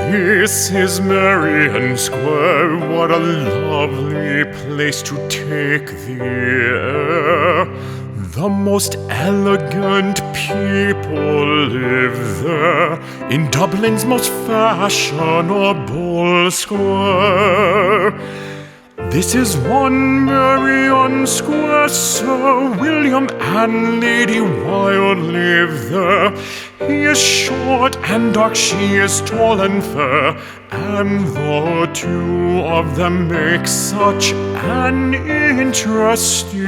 This is Marion Square, what a lovely place to take the air. The most elegant people live there, in Dublin's most fashionable square. This is one Marion Square, Sir William and Lady Wilde live there. He is short and dark, she is tall and fair, and the two of them make such an interesting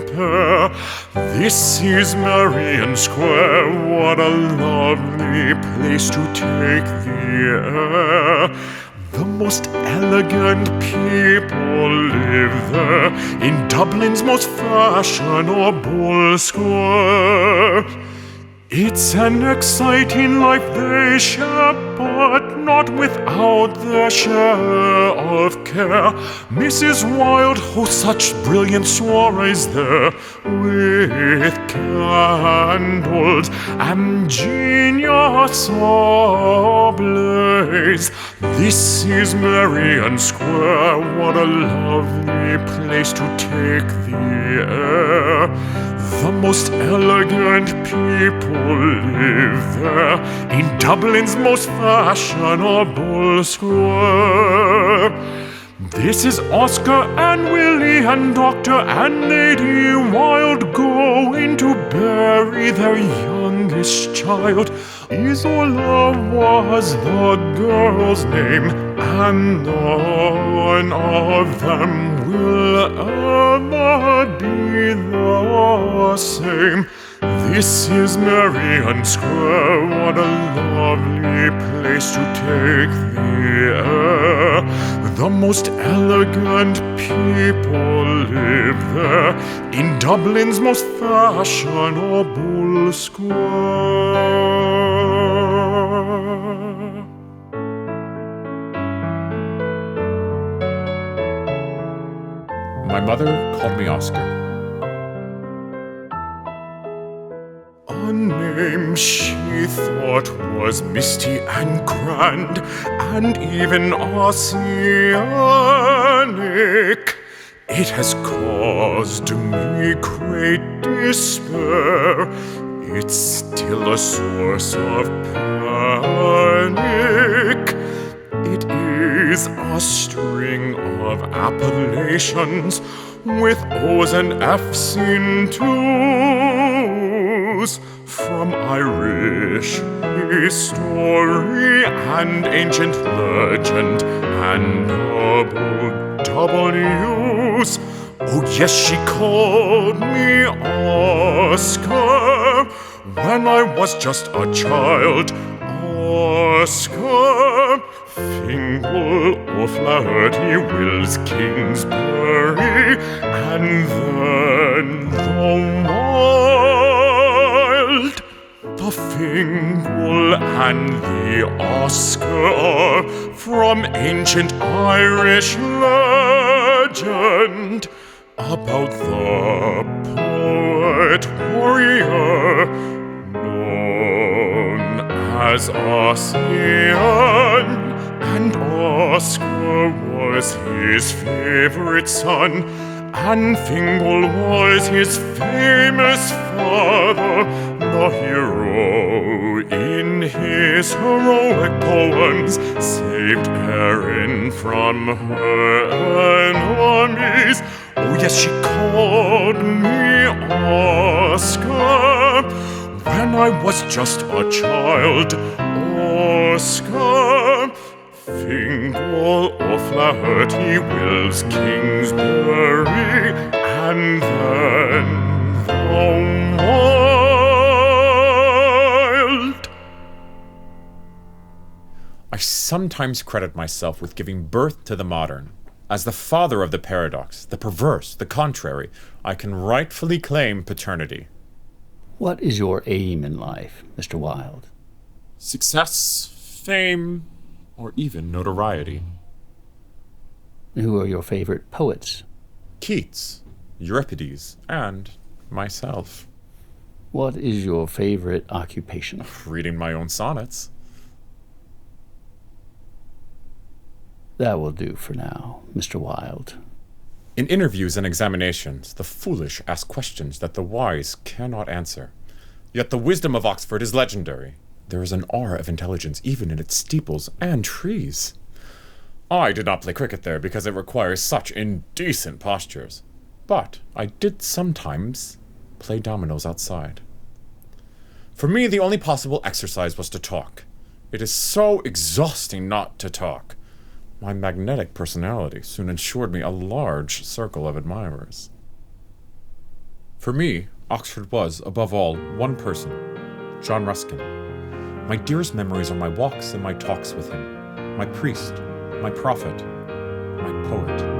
pair. This is Marion Square, what a lovely place to take the air. The most elegant people live there, in Dublin's most fashionable square. It's an exciting life they share, but not without their share of care. Mrs. Wilde hosts such brilliant soirees there, with candles and genius ablaze. This is Marion Square, what a lovely place to take the air. The most elegant people live there, in Dublin's most fashionable square. This is Oscar and Willie and Doctor and Lady Wilde going to bury their youngest child. Isola was the girl's name, and none of them will ever be the same. This is Marion Square, what a lovely place to take the air. The most elegant people live there, in Dublin's most fashionable square. My mother called me Oscar. A name she thought was misty and grand, and even oceanic. It has caused me great despair. It's still a source of panic. It is a string of appellations with O's and F's in twos, from Irish history and ancient legend and double W's. Oh yes, she called me Oscar when I was just a child. Oscar, Fingal, O'Flaherty, Wills, Kingsbury, and then the Wilde. The Fingal and the Oscar are from ancient Irish legend about the poet warrior known as Ossian, and Oscar was his favorite son, and Fingal was his famous father, the hero in his heroic poems saved Erin from her enemies. Oh yes, she called me Oscar when I was just a child. Oscar, Fingal, O'Flaherty, Wills, Kingsbury, and then the Wilde. I sometimes credit myself with giving birth to the modern. As the father of the paradox, the perverse, the contrary, I can rightfully claim paternity. What is your aim in life, Mr. Wilde? Success, fame, or even notoriety. Who are your favorite poets? Keats, Euripides, and myself. What is your favorite occupation? Reading my own sonnets. That will do for now, Mr. Wilde. In interviews and examinations, the foolish ask questions that the wise cannot answer. Yet the wisdom of Oxford is legendary. There is an aura of intelligence even in its steeples and trees. I did not play cricket there because it requires such indecent postures. But I did sometimes play dominoes outside. For me, the only possible exercise was to talk. It is so exhausting not to talk. My magnetic personality soon ensured me a large circle of admirers. For me, Oxford was, above all, one person, John Ruskin. My dearest memories are my walks and my talks with him, my priest, my prophet, my poet.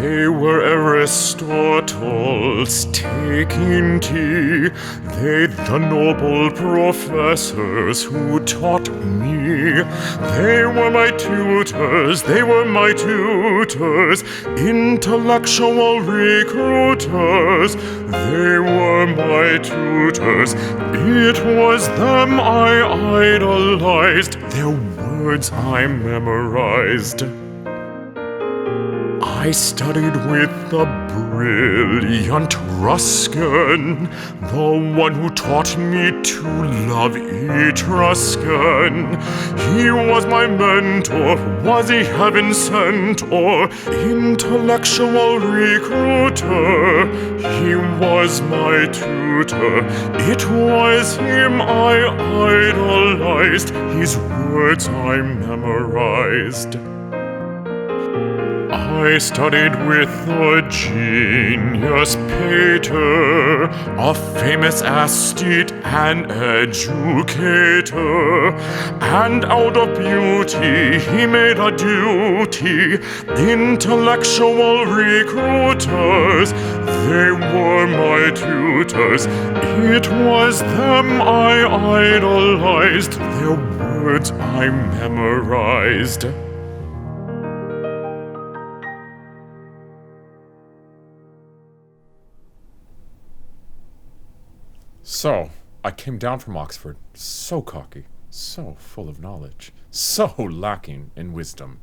They were Aristotle's taking tea, they the noble professors who taught me. They were my tutors, intellectual recruiters. They were my tutors, it was them I idolized, their words I memorized. I studied with the brilliant Ruskin, the one who taught me to love Etruscan. He was my mentor, was he heaven sent or intellectual recruiter? He was my tutor, it was him I idolized, his words I memorized. I studied with a genius pater, a famous aesthete and educator, and out of beauty he made a duty. Intellectual recruiters, they were my tutors, it was them I idolized, their words I memorized. So, I came down from Oxford, so cocky, so full of knowledge, so lacking in wisdom.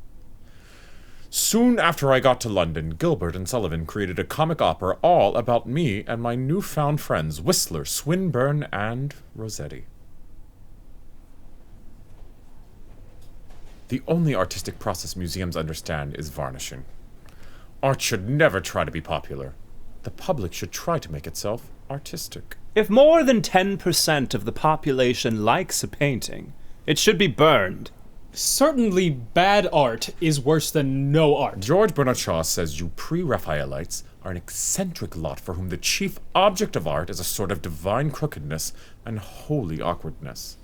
Soon after I got to London, Gilbert and Sullivan created a comic opera all about me and my newfound friends, Whistler, Swinburne, and Rossetti. The only artistic process museums understand is varnishing. Art should never try to be popular. The public should try to make itself artistic. If more than 10% of the population likes a painting, it should be burned. Certainly bad art is worse than no art. George Bernard Shaw says you pre-Raphaelites are an eccentric lot for whom the chief object of art is a sort of divine crookedness and holy awkwardness.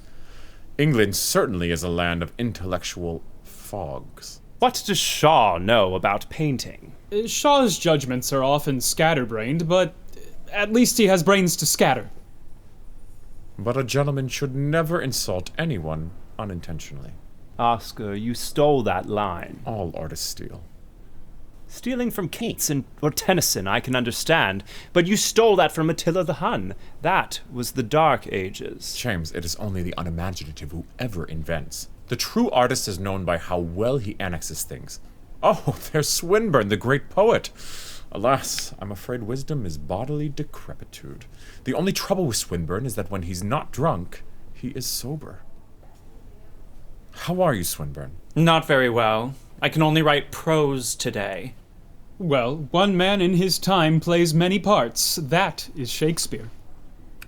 England certainly is a land of intellectual fogs. What does Shaw know about painting? Shaw's judgments are often scatterbrained, but at least he has brains to scatter. But a gentleman should never insult anyone unintentionally. Oscar, you stole that line. All artists steal. Stealing from Keats or Tennyson I can understand, but you stole that from Attila the Hun. That was the Dark Ages. James, it is only the unimaginative who ever invents. The true artist is known by how well he annexes things. Oh, there's Swinburne, the great poet. Alas, I'm afraid wisdom is bodily decrepitude. The only trouble with Swinburne is that when he's not drunk, he is sober. How are you, Swinburne? Not very well. I can only write prose today. Well, one man in his time plays many parts. That is Shakespeare.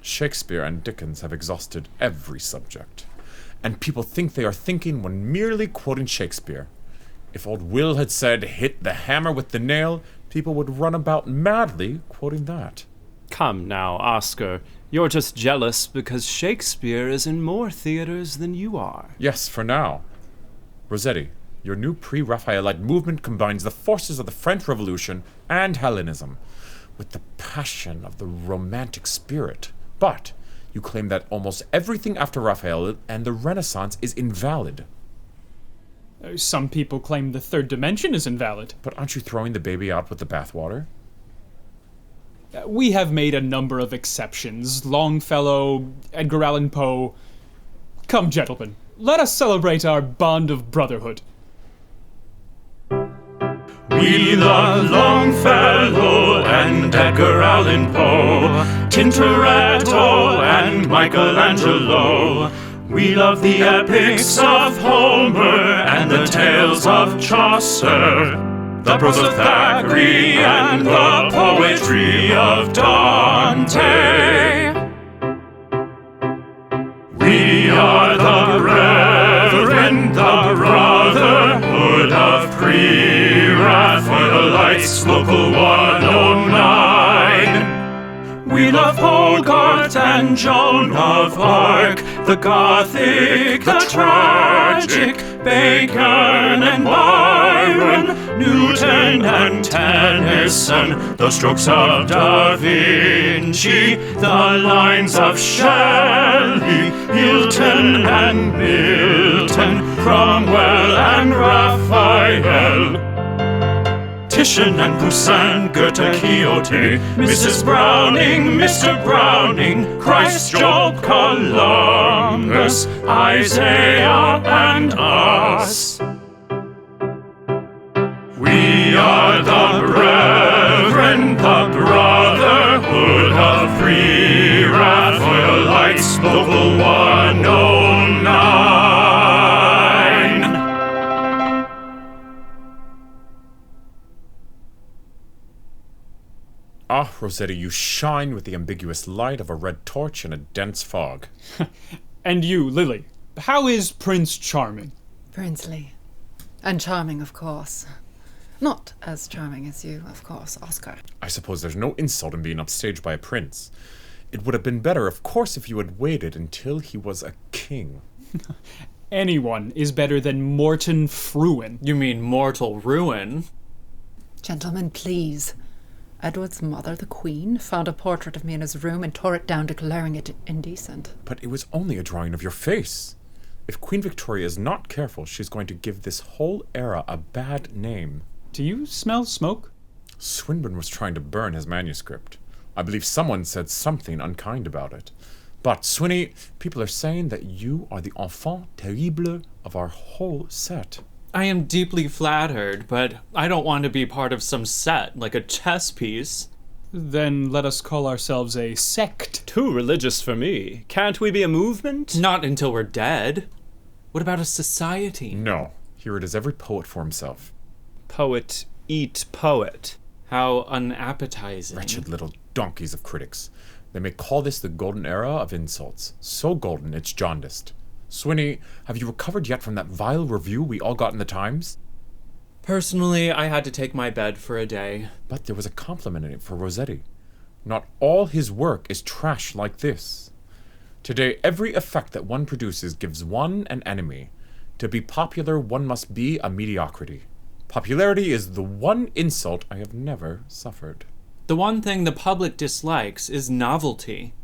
Shakespeare and Dickens have exhausted every subject. And people think they are thinking when merely quoting Shakespeare. If old Will had said, "Hit the hammer with the nail," people would run about madly quoting that. Come now, Oscar. You're just jealous because Shakespeare is in more theaters than you are. Yes, for now. Rossetti, your new pre-Raphaelite movement combines the forces of the French Revolution and Hellenism with the passion of the Romantic spirit. But you claim that almost everything after Raphael and the Renaissance is invalid. Some people claim the third dimension is invalid. But aren't you throwing the baby out with the bathwater? We have made a number of exceptions. Longfellow, Edgar Allan Poe. Come, gentlemen, let us celebrate our bond of brotherhood. We love Longfellow and Edgar Allan Poe, Tintoretto and Michelangelo. We love the epics of Homer and the tales of Chaucer, the prose of Thackeray and the poetry of Dante. We are the Reverend, the Brotherhood of Pre-Raphaelites, Local 109. We love Hogarth and Joan of Arc, the Gothic, the Tragic, Bacon and Byron, Newton and Tennyson, the strokes of Da Vinci, the lines of Shelley, Hilton and Milton, Cromwell and Raphael, Titian and Poussin, Goethe, Quixote, Mrs. Browning, Mr. Browning, Christ, Job, Columbus, Isaiah and us. We are the Reverend, the Brotherhood of Pre-Raphaelites, Local 109. Ah, Rossetti, you shine with the ambiguous light of a red torch in a dense fog. And you, Lillie, how is Prince Charming? Princely. And charming, of course. Not as charming as you, of course, Oscar. I suppose there's no insult in being upstaged by a prince. It would have been better, of course, if you had waited until he was a king. Anyone is better than Morton Fruin. You mean mortal ruin? Gentlemen, please. Edward's mother, the Queen, found a portrait of me in his room and tore it down, declaring it indecent. But it was only a drawing of your face. If Queen Victoria is not careful, she's going to give this whole era a bad name. Do you smell smoke? Swinburne was trying to burn his manuscript. I believe someone said something unkind about it. But, Swinny, people are saying that you are the enfant terrible of our whole set. I am deeply flattered, but I don't want to be part of some set, like a chess piece. Then let us call ourselves a sect. Too religious for me. Can't we be a movement? Not until we're dead. What about a society? No. Here it is every poet for himself. Poet eat poet. How unappetizing. Wretched little donkeys of critics. They may call this the golden era of insults. So golden, it's jaundiced. Swinny, have you recovered yet from that vile review we all got in the Times? Personally, I had to take my bed for a day. But there was a compliment in it for Rossetti. Not all his work is trash like this. Today, every effect that one produces gives one an enemy. To be popular, one must be a mediocrity. Popularity is the one insult I have never suffered. The one thing the public dislikes is novelty.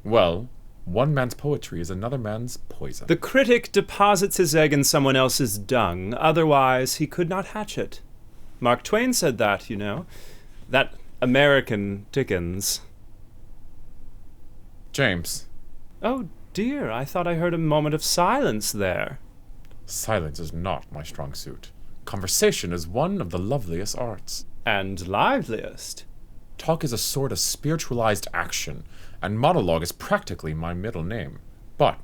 Well, one man's poetry is another man's poison. The critic deposits his egg in someone else's dung, otherwise he could not hatch it. Mark Twain said that, you know. That American Dickens. James. Oh dear, I thought I heard a moment of silence there. Silence is not my strong suit. Conversation is one of the loveliest arts. And liveliest. Talk is a sort of spiritualized action, and monologue is practically my middle name. But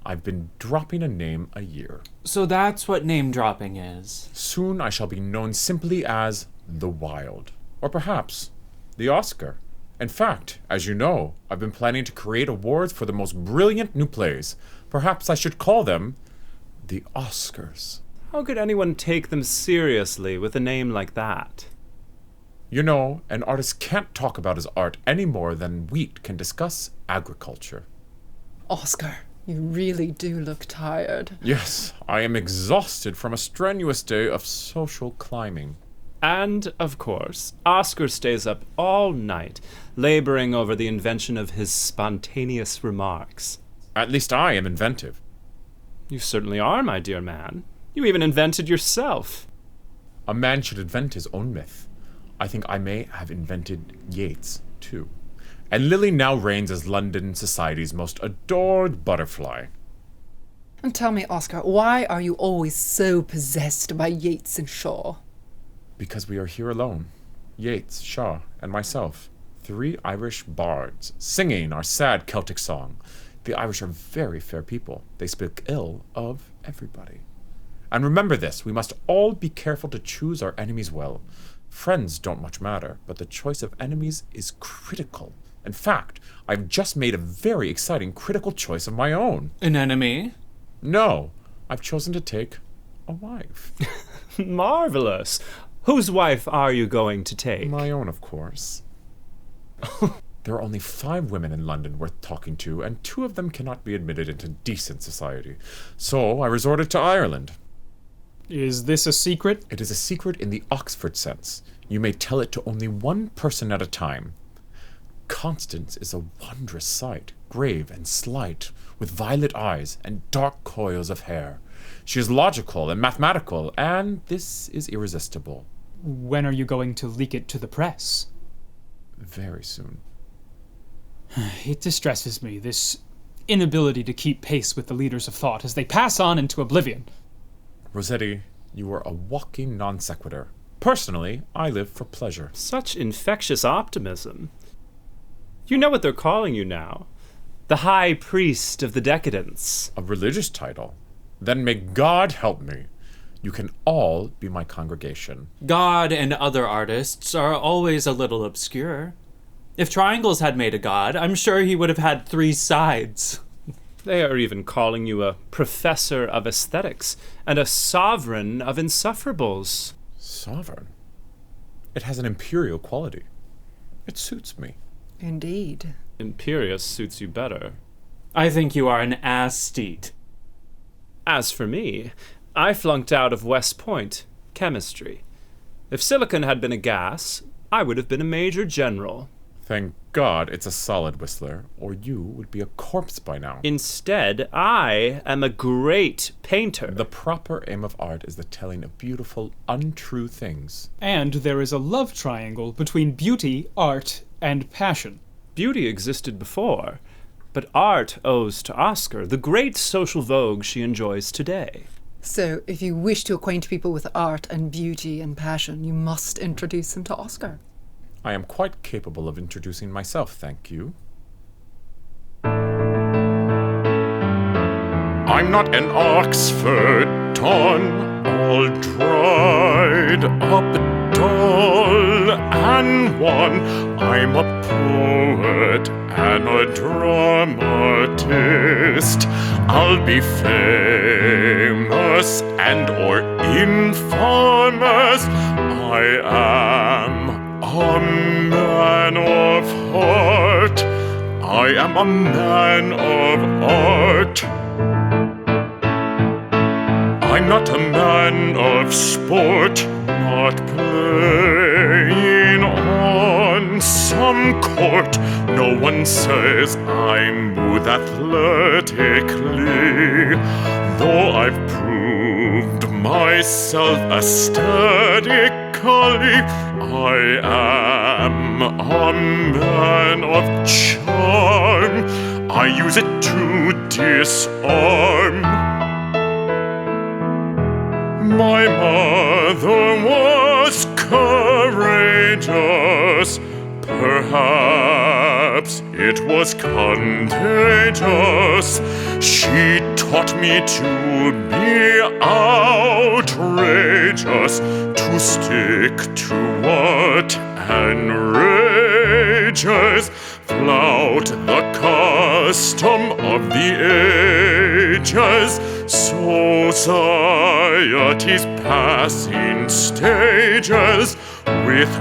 I've been dropping a name a year. So that's what name dropping is. Soon I shall be known simply as the Wilde, or perhaps the Oscar. In fact, as you know, I've been planning to create awards for the most brilliant new plays. Perhaps I should call them the Oscars. How could anyone take them seriously with a name like that? You know, an artist can't talk about his art any more than wheat can discuss agriculture. Oscar, you really do look tired. Yes, I am exhausted from a strenuous day of social climbing. And, of course, Oscar stays up all night, laboring over the invention of his spontaneous remarks. At least I am inventive. You certainly are, my dear man. You even invented yourself. A man should invent his own myth. I think I may have invented Yeats, too. And Lillie now reigns as London society's most adored butterfly. And tell me, Oscar, why are you always so possessed by Yeats and Shaw? Because we are here alone. Yeats, Shaw, and myself. 3 Irish bards, singing our sad Celtic song. The Irish are very fair people. They speak ill of everybody. And remember this, we must all be careful to choose our enemies well. Friends don't much matter, but the choice of enemies is critical. In fact, I've just made a very exciting critical choice of my own. An enemy? No, I've chosen to take a wife. Marvelous. Whose wife are you going to take? My own, of course. There are only 5 women in London worth talking to, and 2 of them cannot be admitted into decent society. So I resorted to Ireland. Is this a secret? It is a secret in the Oxford sense. You may tell it to only one person at a time. Constance is a wondrous sight, grave and slight, with violet eyes and dark coils of hair. She is logical and mathematical, and this is irresistible. When are you going to leak it to the press? Very soon. It distresses me, this inability to keep pace with the leaders of thought as they pass on into oblivion. Rossetti, you are a walking non sequitur. Personally, I live for pleasure. Such infectious optimism. You know what they're calling you now. The High Priest of the Decadence. A religious title? Then may God help me. You can all be my congregation. God and other artists are always a little obscure. If Triangles had made a god, I'm sure he would have had 3 sides. They are even calling you a professor of aesthetics and a sovereign of insufferables. Sovereign? It has an imperial quality. It suits me. Indeed. Imperious suits you better. I think you are an aesthete. As for me, I flunked out of West Point, chemistry. If silicon had been a gas, I would have been a major general. Thank God it's a solid, Whistler, or you would be a corpse by now. Instead, I am a great painter. The proper aim of art is the telling of beautiful, untrue things. And there is a love triangle between beauty, art, and passion. Beauty existed before, but art owes to Oscar the great social vogue she enjoys today. So, if you wish to acquaint people with art and beauty and passion, you must introduce them to Oscar. I am quite capable of introducing myself, thank you. I'm not an Oxford ton, all dried up, dull and wan. I'm a poet and a dramatist. I'll be famous and or infamous. I am a man of heart. I am a man of art. I'm not a man of sport, not playing on some court. No one says I move athletically, though I've proved myself aesthetically. I am a man of charm. I use it to disarm. My mother was courageous. Perhaps it was contagious. She taught me to be outrageous, to stick to what enrages, flout the custom of the ages, society's passing stages, with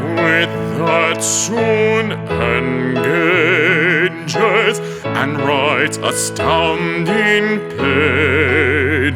that soon engages and writes astounding pages.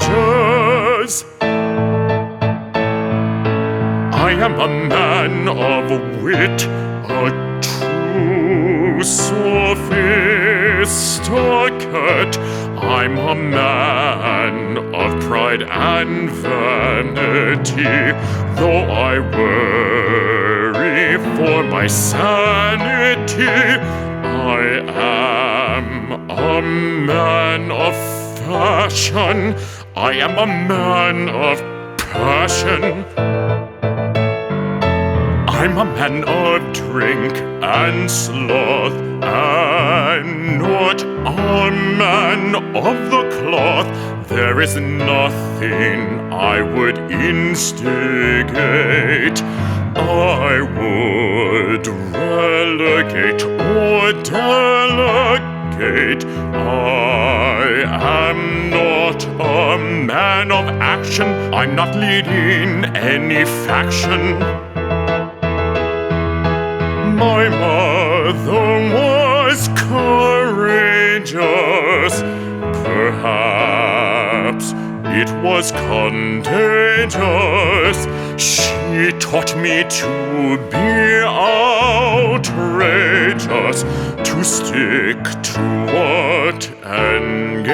I am a man of wit, a true sophisticate. I'm a man of pride and vanity, though I worry for my sanity. I am a man of passion. I am a man of passion. I'm a man of drink and sloth, and not a man of the cloth. There is nothing I would instigate. I would relegate or delegate. I am not a man of action. I'm not leading any faction. My mother was courageous. Perhaps it was contagious. She taught me to be outrageous, to stick to what engages,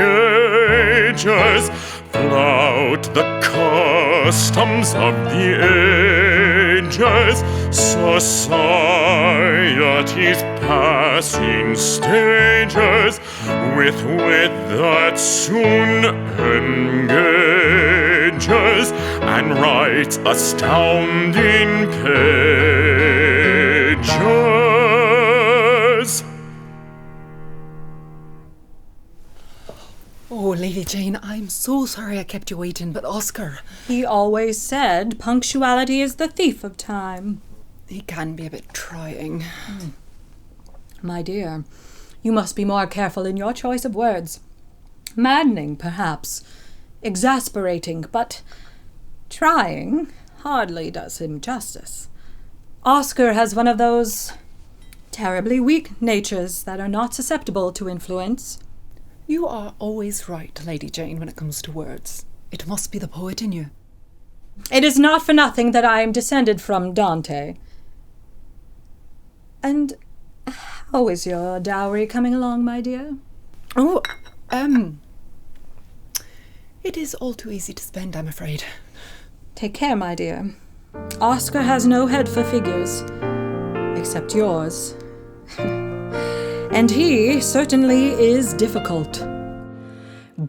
flout the customs of the ages, society's passing stages, with wit that soon engages and writes astounding pages. Oh, Lady Jane, I'm so sorry I kept you waiting, but Oscar... He always said punctuality is the thief of time. He can be a bit trying. My dear, you must be more careful in your choice of words. Maddening, perhaps. Exasperating, but trying hardly does him justice. Oscar has one of those terribly weak natures that are not susceptible to influence. You are always right, Lady Jane, when it comes to words. It must be the poet in you. It is not for nothing that I am descended from Dante. And how is your dowry coming along, my dear? Oh, it is all too easy to spend, I'm afraid. Take care, my dear. Oscar has no head for figures, except yours. And he certainly is difficult.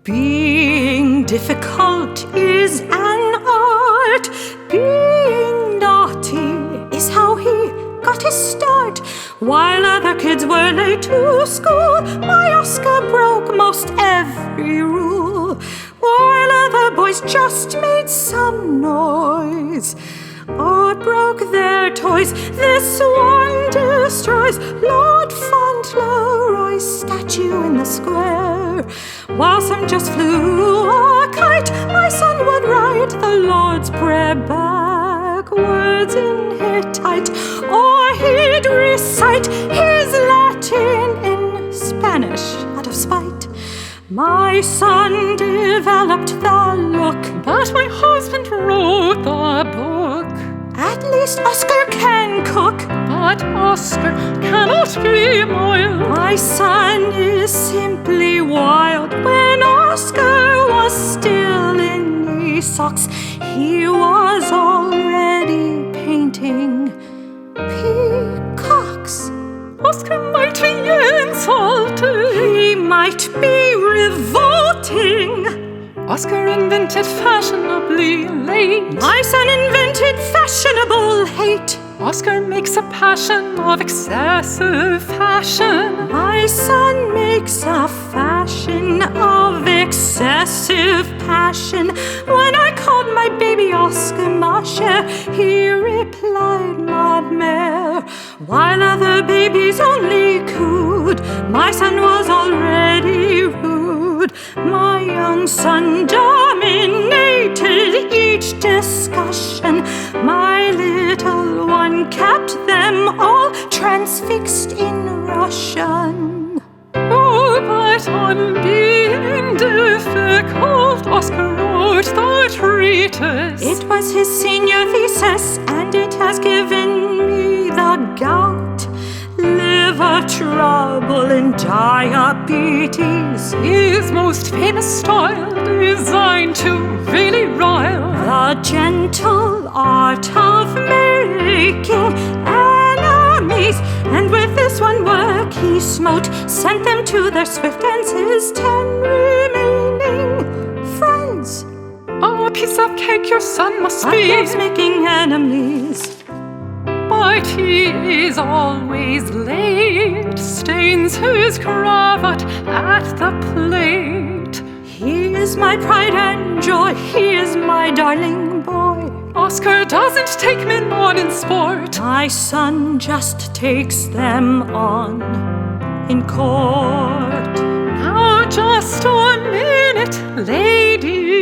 Being difficult is an art. Being naughty is how he got his start. While other kids were late to school, my Oscar broke most every rule. While other boys just made some noise or broke their toys, this one destroys Lord Fauntleroy's statue in the square. While some just flew a kite, my son would write the Lord's Prayer backwards in Hittite, or he'd recite his Latin in Spanish out of spite. My son developed the look, but my husband wrote the book. At least Oscar can cook, but Oscar cannot be mild. My son is simply wild. When Oscar was still in knee socks, he was already painting peacocks. Oscar might be insulting. He might be revolting. Oscar invented fashionably late. My son invented fashionable hate. Oscar makes a passion of excessive fashion. My son makes a fashion of excessive passion. When I called my baby Oscar ma chère, he replied ma mère. While other babies only cooed, my son was already rude. My young son dominated each discussion. My little one kept them all transfixed in Russian. Oh, but on being difficult, Oscar wrote the treatise. It was his senior thesis, and it has given me the gout, liver trouble, and diabetes. His most famous style, designed to really rile. The gentle art of making enemies, and with this one work he smote, sent them to their swift ends, his 10 remaining piece of cake your son must He be. loves making enemies. But he is always late, stains his cravat at the plate. He is my pride and joy. He is my darling boy. Oscar doesn't take men on in sport. My son just takes them on in court. Now just a minute, lady.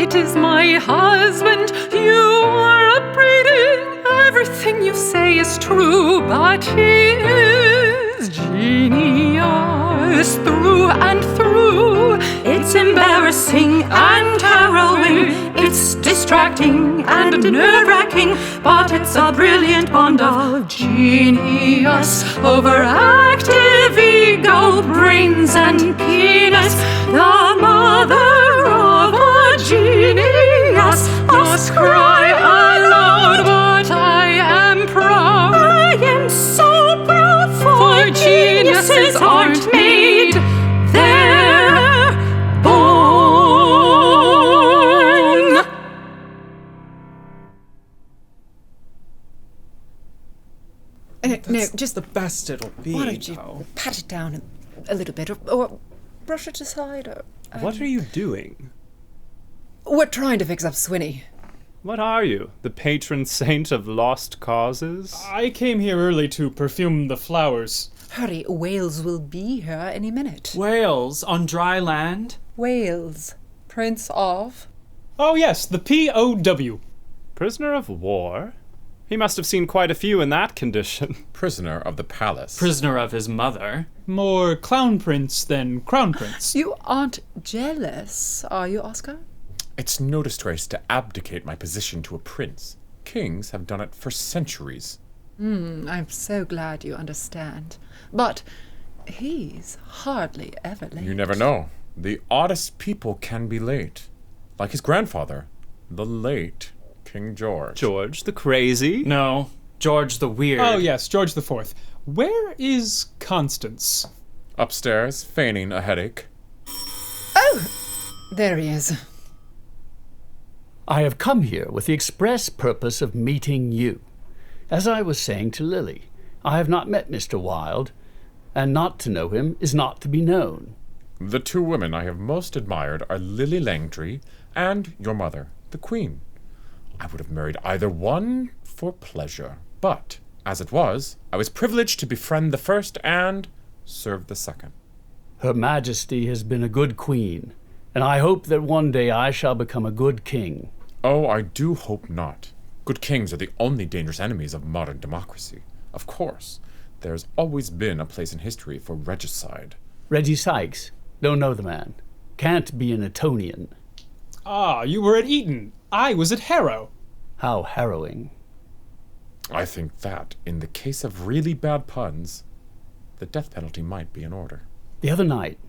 It is my husband you are upbraiding. Everything you say is true, but he is genius through and through. It's embarrassing and harrowing. It's distracting and nerve-wracking, but it's a brilliant bond of Genius, overactive ego, brains and penis, the mother of a genius must cry aloud, but I am proud. I am so proud, For geniuses aren't made, they're born. No, just the best it'll be. why don't you pat it down a little bit, or brush it aside, or... What are you doing? We're trying to fix up Swinny. What are you? The patron saint of lost causes? I came here early to perfume the flowers. Hurry, Wales will be here any minute. Wales on dry land? Wales, Prince of... Oh yes, the POW. Prisoner of war? He must have seen quite a few in that condition. Prisoner of the palace. Prisoner of his mother. More clown prince than crown prince. You aren't jealous, are you, Oscar? It's no disgrace to abdicate my position to a prince. Kings have done it for centuries. I'm so glad you understand. But he's hardly ever late. You never know. The oddest people can be late. Like his grandfather, the late King George. George the Crazy? No, George the Weird. Oh yes, George IV. Where is Constance? Upstairs, feigning a headache. Oh! There he is. I have come here with the express purpose of meeting you. As I was saying to Lillie, I have not met Mr. Wilde, and not to know him is not to be known. The two women I have most admired are Lillie Langtry and your mother, the Queen. I would have married either one for pleasure, but, as it was, I was privileged to befriend the first and serve the second. Her Majesty has been a good queen, and I hope that one day I shall become a good king. Oh, I do hope not. Good kings are the only dangerous enemies of modern democracy. Of course, there's always been a place in history for regicide. Reggie Sykes, don't know the man. Can't be an Etonian. Ah, you were at Eton. I was at Harrow. How harrowing. I think that, in the case of really bad puns, the death penalty might be in order. The other night,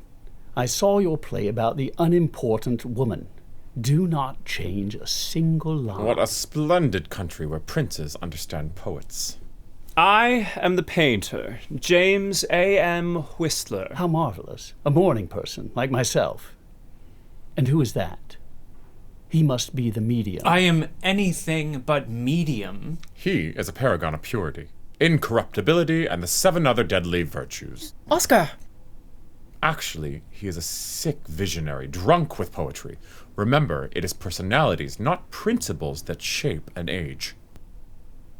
I saw your play about the unimportant woman. Do not change a single line. What a splendid country where princes understand poets. I am the painter, James A.M. Whistler. How marvelous. A morning person, like myself. And who is that? He must be the medium. I am anything but medium. He is a paragon of purity, incorruptibility, and the 7 other deadly virtues. Oscar! Actually, he is a sick visionary, drunk with poetry. Remember, it is personalities, not principles, that shape an age.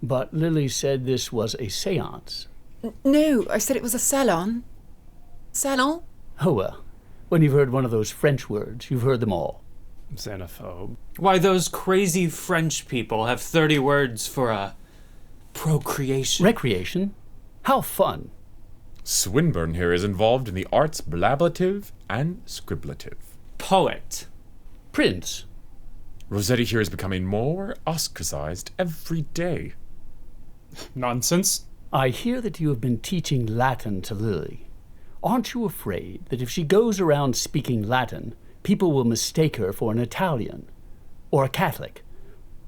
But Lillie said this was a séance. No, I said it was a salon. Salon? Oh well, when you've heard one of those French words, you've heard them all. Xenophobe. Why, those crazy French people have 30 words for a procreation. Recreation? How fun. Swinburne here is involved in the arts blablative and scriblative. Poet. Prince. Rossetti here is becoming more ostracized every day. Nonsense. I hear that you have been teaching Latin to Lillie. Aren't you afraid that if she goes around speaking Latin, people will mistake her for an Italian, or a Catholic,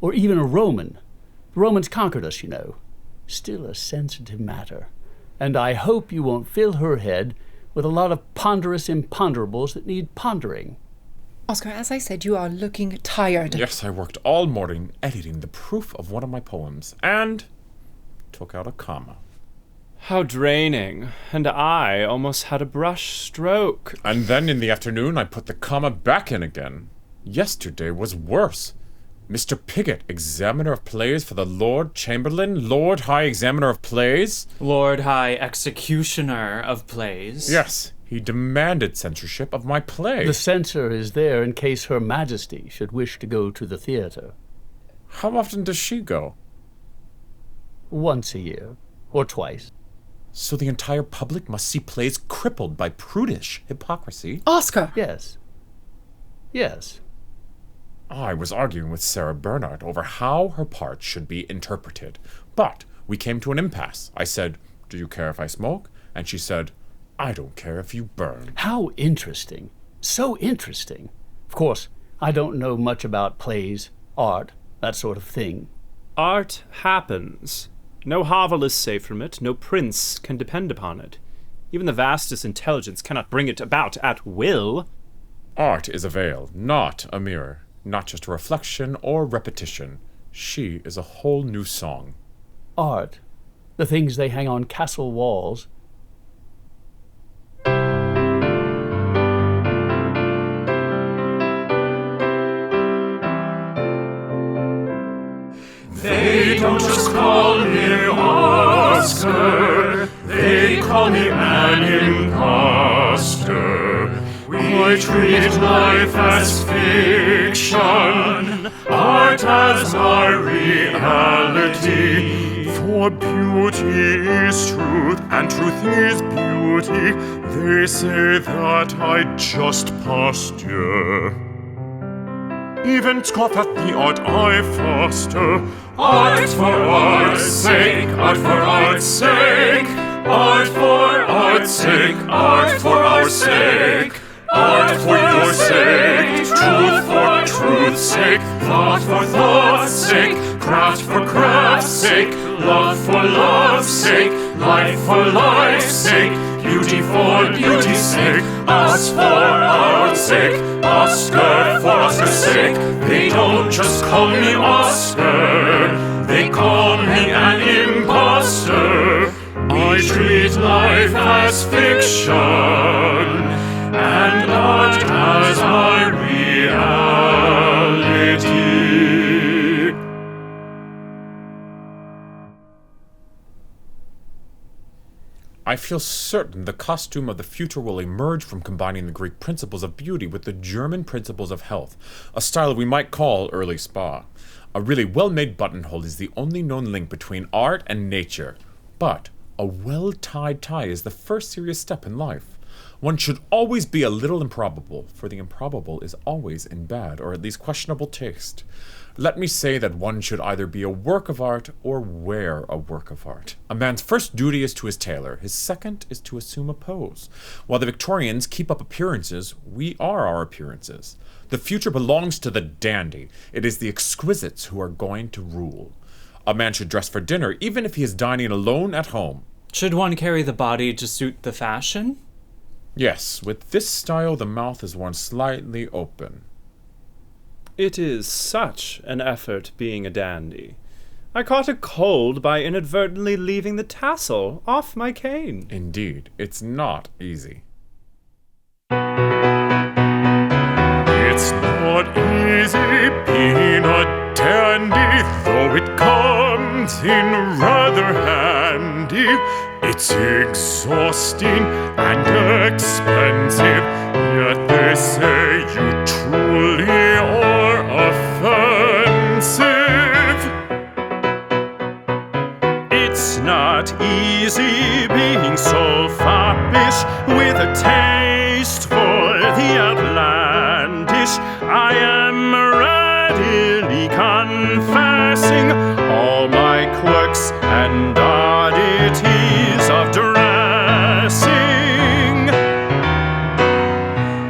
or even a Roman? The Romans conquered us, you know. Still a sensitive matter. And I hope you won't fill her head with a lot of ponderous imponderables that need pondering. Oscar, as I said, you are looking tired. Yes, I worked all morning editing the proof of one of my poems, and took out a comma. How draining. And I almost had a brush stroke. And then in the afternoon, I put the comma back in again. Yesterday was worse. Mr. Piggott, examiner of plays for the Lord Chamberlain, Lord High Examiner of Plays. Lord High Executioner of Plays. Yes, he demanded censorship of my play. The censor is there in case Her Majesty should wish to go to the theatre. How often does she go? Once a year, or twice. So the entire public must see plays crippled by prudish hypocrisy? Oscar! Yes. Yes. I was arguing with Sarah Bernhardt over how her part should be interpreted, but we came to an impasse. I said, "Do you care if I smoke?" And she said, "I don't care if you burn." How interesting. So interesting. Of course, I don't know much about plays, art, that sort of thing. Art happens. No hovel is safe from it, no prince can depend upon it. Even the vastest intelligence cannot bring it about at will. Art is a veil, not a mirror, not just a reflection or repetition. She is a whole new song. Art, the things they hang on castle walls. They don't just call me Oscar, they call me an impostor. I treat life as fiction, art as my reality. For beauty is truth, and truth is beauty. They say that I just posture. Even scoff at the art I foster. Art for art's sake, art for art's sake, art for art's sake, art for our sake, art for your sake, truth for truth's sake, thought for thought's sake, craft for craft's sake, love for love's sake, life for life's sake, beauty for beauty's sake, us for our sake, Oscar for Oscar's sake. They don't just call me Oscar, they call me an impostor. I treat life as fiction, and art as my reality. I feel certain the costume of the future will emerge from combining the Greek principles of beauty with the German principles of health, a style we might call early spa. A really well-made buttonhole is the only known link between art and nature, but a well-tied tie is the first serious step in life. One should always be a little improbable, for the improbable is always in bad, or at least questionable taste. Let me say that one should either be a work of art or wear a work of art. A man's first duty is to his tailor, his second is to assume a pose. While the Victorians keep up appearances, we are our appearances. The future belongs to the dandy. It is the exquisites who are going to rule. A man should dress for dinner, even if he is dining alone at home. Should one carry the body to suit the fashion? Yes, with this style the mouth is worn slightly open. It is such an effort being a dandy. I caught a cold by inadvertently leaving the tassel off my cane. Indeed, it's not easy. It's not easy being a dandy, though it comes in rather handy. It's exhausting and expensive, yet they say you truly are offensive. It's not easy being so foppish, with a taste for the outlandish. I am readily confessing all my quirks and oddities of dressing.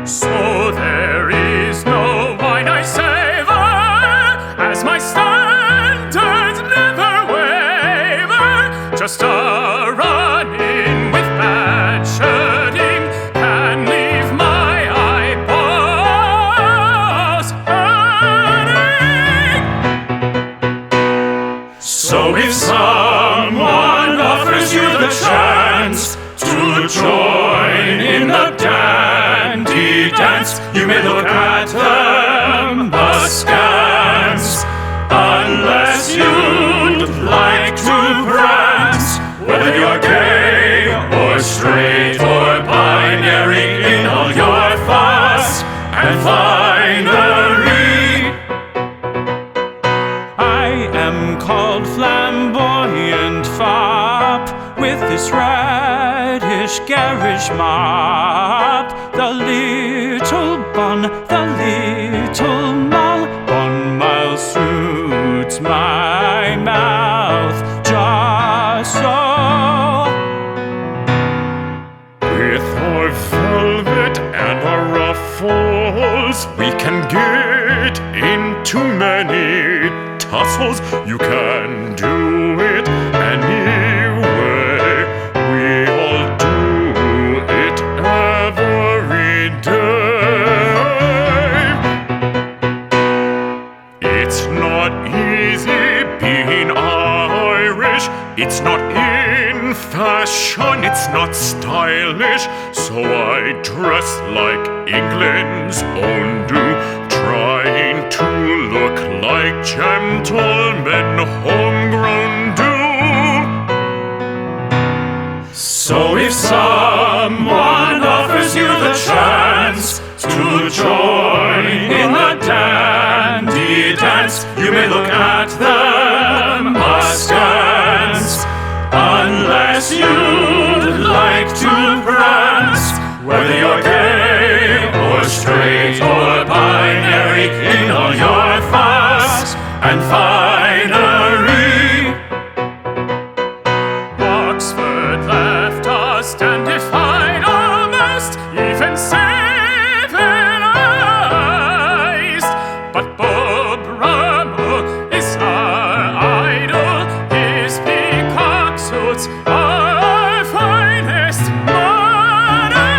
So there is no wine I savor, as my standards never waver. Just a run-in with bad shirting can leave my eye garish, garish mop. The little bun, the little mull. 1 mile suits my mouth just so. With our velvet and our ruffles, we can get into many tussles. You can do it anyway. We all do it every day. It's not easy being Irish. It's not in fashion, it's not stylish. So I dress like England's own do, trying to look like gentlemen homegrown do. So if someone offers you the chance to join in the dandy dance, you may look at them askance, unless you'd like to prance. Whether you're gay or straight or binary, in all your fuss and finery. Oxford left us dandified almost, even civilized. But Bob Rummel is our idol, his peacock suits are our finest model.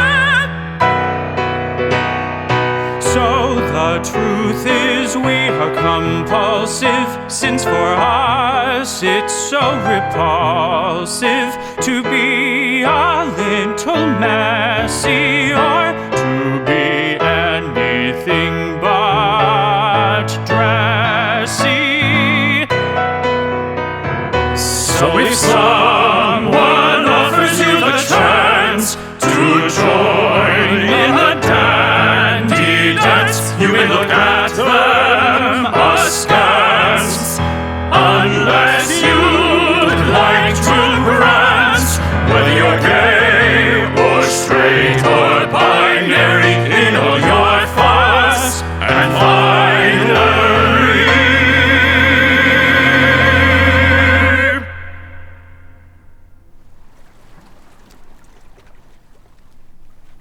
So the truth is we are compulsive, since for us it's so repulsive to be a little messy or to be anything but dressy. So if someone offers you the chance to join in the dandy dance, you may look at them askance, unless you'd like to prance. Whether you're gay or straight or binary, in all your fuss and finery.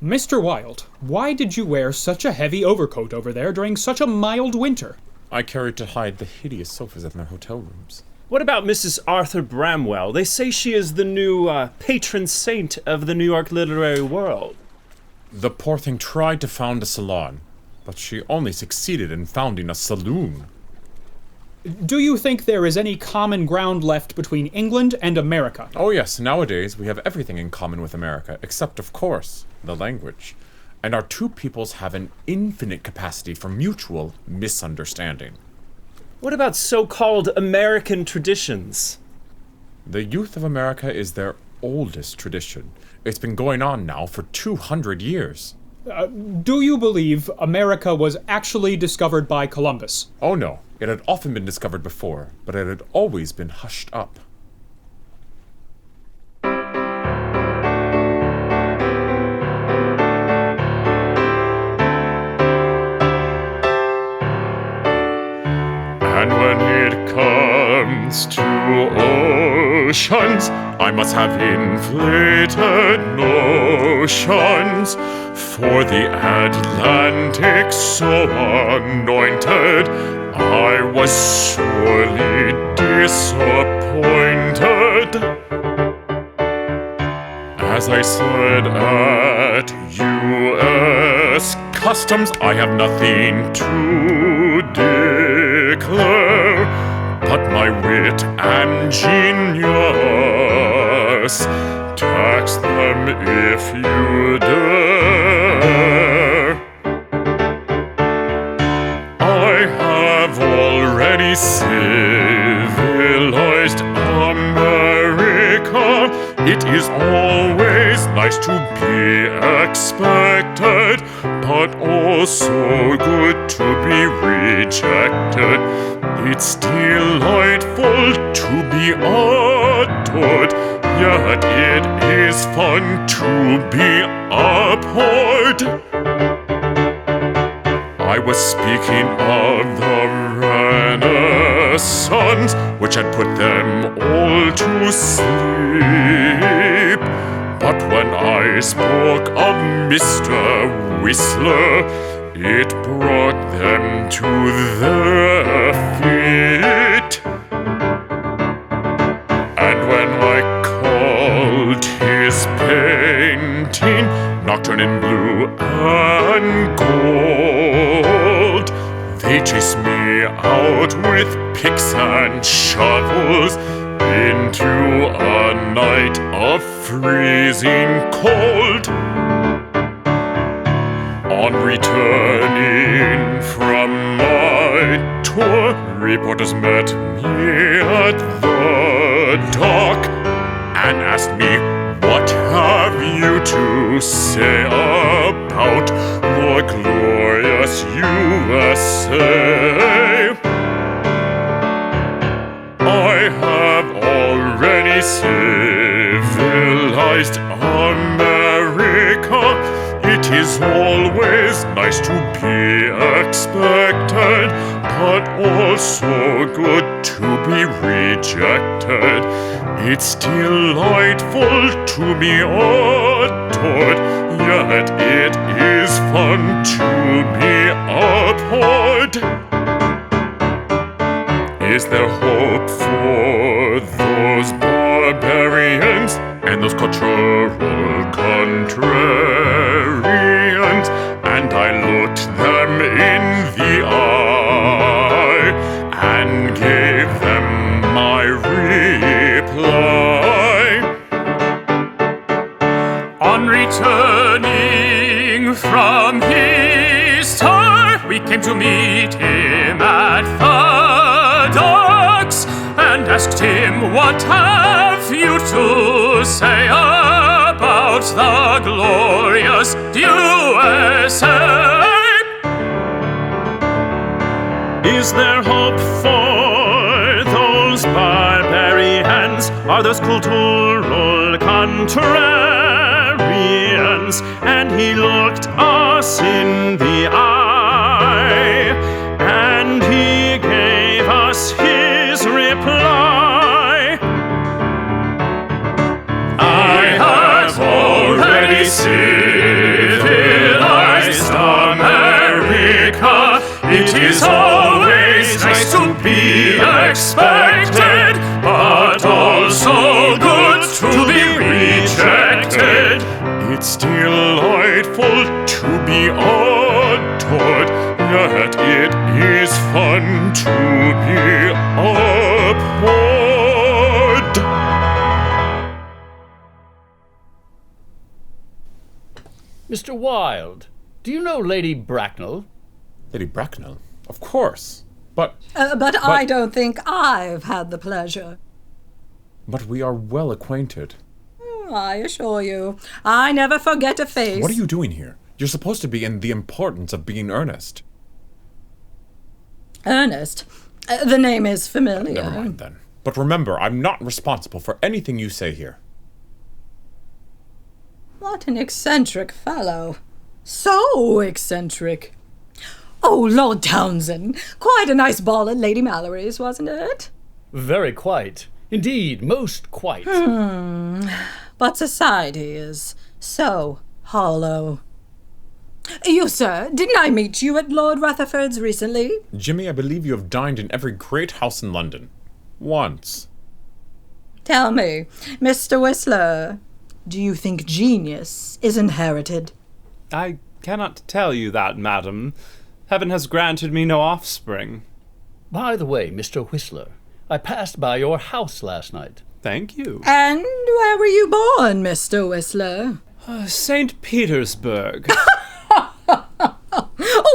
Mr. Wilde, why did you wear such a heavy overcoat over there during such a mild winter? I carried to hide the hideous sofas in their hotel rooms. What about Mrs. Arthur Bramwell? They say she is the new patron saint of the New York literary world. The poor thing tried to found a salon, but she only succeeded in founding a saloon. Do you think there is any common ground left between England and America? Oh yes, nowadays we have everything in common with America, except, of course, the language. And our two peoples have an infinite capacity for mutual misunderstanding. What about so-called American traditions? The youth of America is their oldest tradition. It's been going on now for 200 years. Do you believe America was actually discovered by Columbus? Oh no, it had often been discovered before, but it had always been hushed up. And when it comes to oceans, I must have inflated notions. For the Atlantic so anointed, I was sorely disappointed. As I said at U.S. Customs, I have nothing to declare, but my wit and genius. Tax them if you dare. I have already civilized America. It is always nice to be expected, but also good to be rejected. It's delightful to be adored. yet it is fun to be aboard. I was speaking of the Renaissance, which had put them all to sleep. But when I spoke of Mr. Whistler, it brought them to their feet. And when I called his painting Nocturne in blue and gold, they chased me out with picks and shovels into a night of freezing cold. On returning from my tour, reporters met me at the dock and asked me, "What have you to say about the glorious USA?" I have already civilized America. It is always nice to be expected, but also good to be rejected. It's delightful to be adored, yet it is fun to be abhorred. Is there hope for those barbarians and those cultural contrarians? And I looked them in the eye and gave them my reply. On returning from his tour, we came to meet him at the docks and asked him, "What have you to say about the glorious USA?" Is there hope for those barbarians? Are those cultural contrarians? And he looked us in the eye, and he gave us his reply. I have already civilized America. It is always nice to be expected, but also good to be rejected. It's delightful to be adored, yet it is fun to be abhorred. Mr. Wilde, do you know Lady Bracknell? Lady Bracknell? Of course. But I don't think I've had the pleasure. But we are well acquainted. I assure you, I never forget a face. What are you doing here? You're supposed to be in The Importance of Being Earnest. Ernest? The name is familiar. Never mind then. But remember, I'm not responsible for anything you say here. What an eccentric fellow. So eccentric. Oh, Lord Townsend. Quite a nice ball at Lady Mallory's, wasn't it? Very quite. Indeed, most quite. But society is so hollow. You, sir, didn't I meet you at Lord Rutherford's recently? Jimmy, I believe you have dined in every great house in London. Once. Tell me, Mr. Whistler, do you think genius is inherited? I cannot tell you that, madam. Heaven has granted me no offspring. By the way, Mr. Whistler, I passed by your house last night. Thank you. And where were you born, Mr. Whistler? St. Petersburg.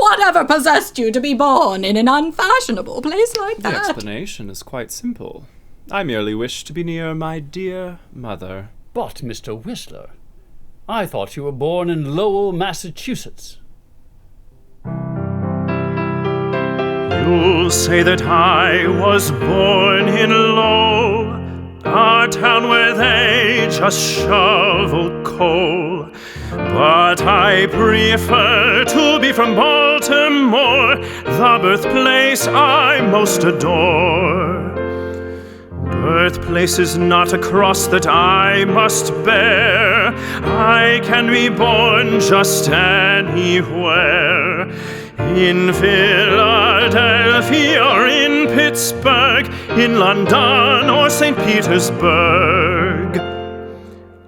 Whatever possessed you to be born in an unfashionable place like The that? explanation is quite simple. I merely wish to be near my dear mother. But, Mr. Whistler, I thought you were born in Lowell, Massachusetts. You say that I was born in Lowell. a town where they just shovel coal. But I prefer to be from Baltimore, the birthplace I most adore. Birthplace is not a cross that I must bear. I can be born just anywhere. In Philadelphia or in Pittsburgh, in London or St. Petersburg.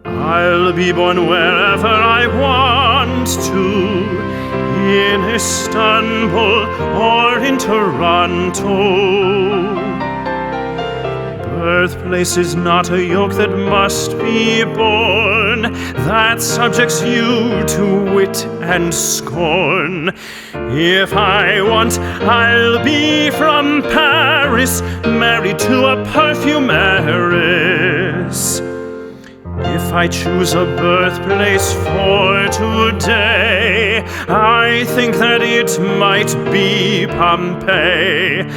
I'll be born wherever I want to, in Istanbul or in Toronto. Birthplace is not a yoke that must be borne, that subjects you to wit and scorn. If I want, I'll be from Paris, married to a perfumeress. If I choose a birthplace for today, I think that it might be Pompeii.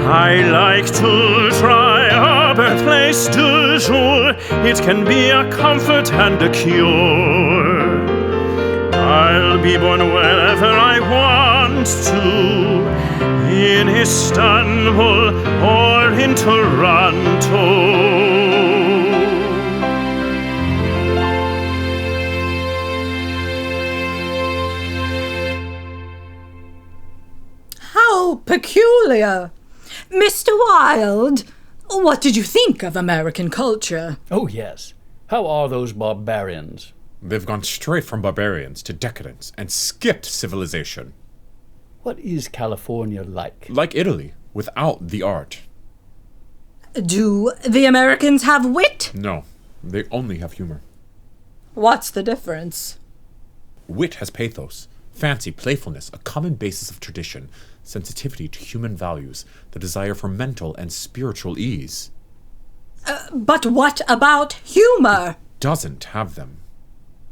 I like to try a birthplace du jour. It can be a comfort and a cure. I'll be born wherever I want to, in Istanbul or in Toronto. How peculiar! Mr. Wilde, what did you think of American culture? Oh, yes. How are those barbarians? They've gone straight from barbarians to decadence and skipped civilization. What is California like? Like Italy, without the art. Do the Americans have wit? No, they only have humor. What's the difference? Wit has pathos, fancy, playfulness, a common basis of tradition, sensitivity to human values, the desire for mental and spiritual ease. But what about humor? Doesn't have them.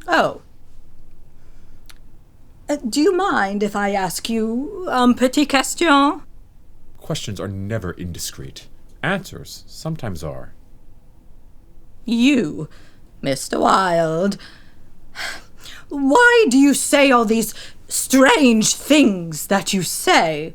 Oh. Do you mind if I ask you petite question? Questions are never indiscreet. Answers sometimes are. You, Mr. Wilde, why do you say all these strange things that you say?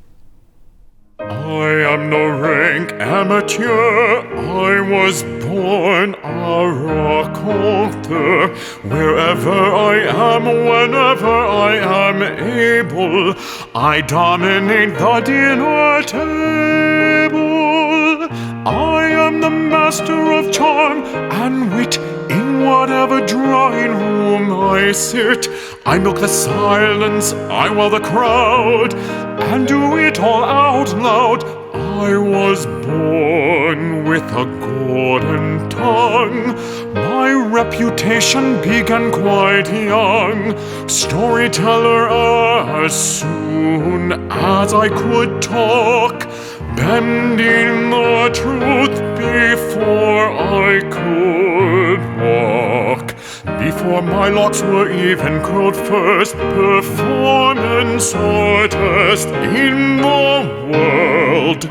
I am no rank amateur. I was born a raconteur. Wherever I am, whenever I am able, I dominate the dinner table. I am the master of charm and wit. In whatever drawing room I sit, I milk the silence, I wow the crowd, and do it all out loud. I was born with a golden tongue. My reputation began quite young. Storyteller as soon as I could talk, bending the truth before I could walk. Before my locks were even curled, first performance artist in the world.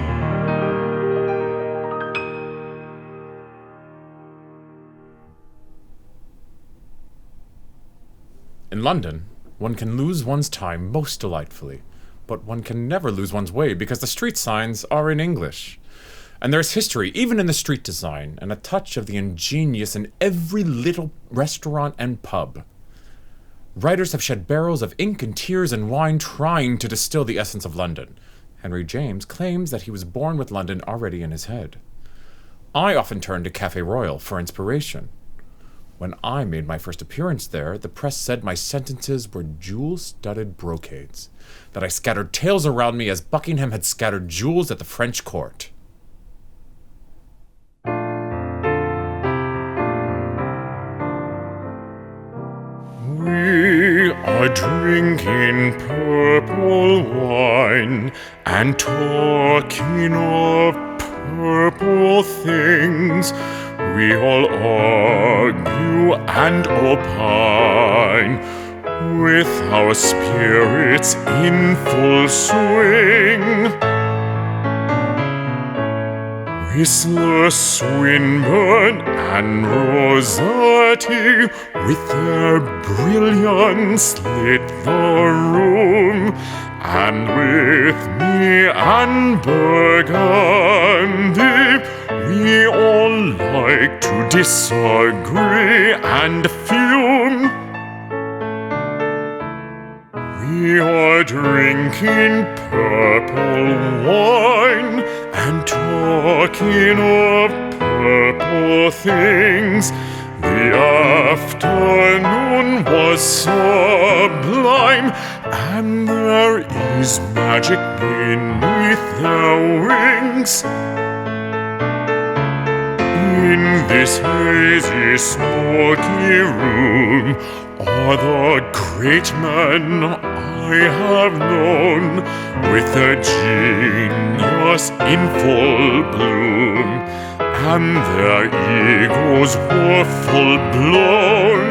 In London, one can lose one's time most delightfully, but one can never lose one's way because the street signs are in English. And there's history, even in the street design, and a touch of the ingenious in every little restaurant and pub. Writers have shed barrels of ink and tears and wine trying to distill the essence of London. Henry James claims that he was born with London already in his head. I often turn to Café Royal for inspiration. When I made my first appearance there, the press said my sentences were jewel-studded brocades, that I scattered tales around me as Buckingham had scattered jewels at the French court. We are drinking purple wine and talking of purple things. We all argue and opine with our spirits in full swing. Whistler, Swinburne, and Rossetti, with their brilliance lit the room, and with me and Burgundy, we all like to disagree and fume. We are drinking purple wine and talking of purple things. The afternoon was sublime, and there is magic beneath their wings. In this hazy, smoky room are the great men I have known, with their genius in full bloom, and their egos were full blown.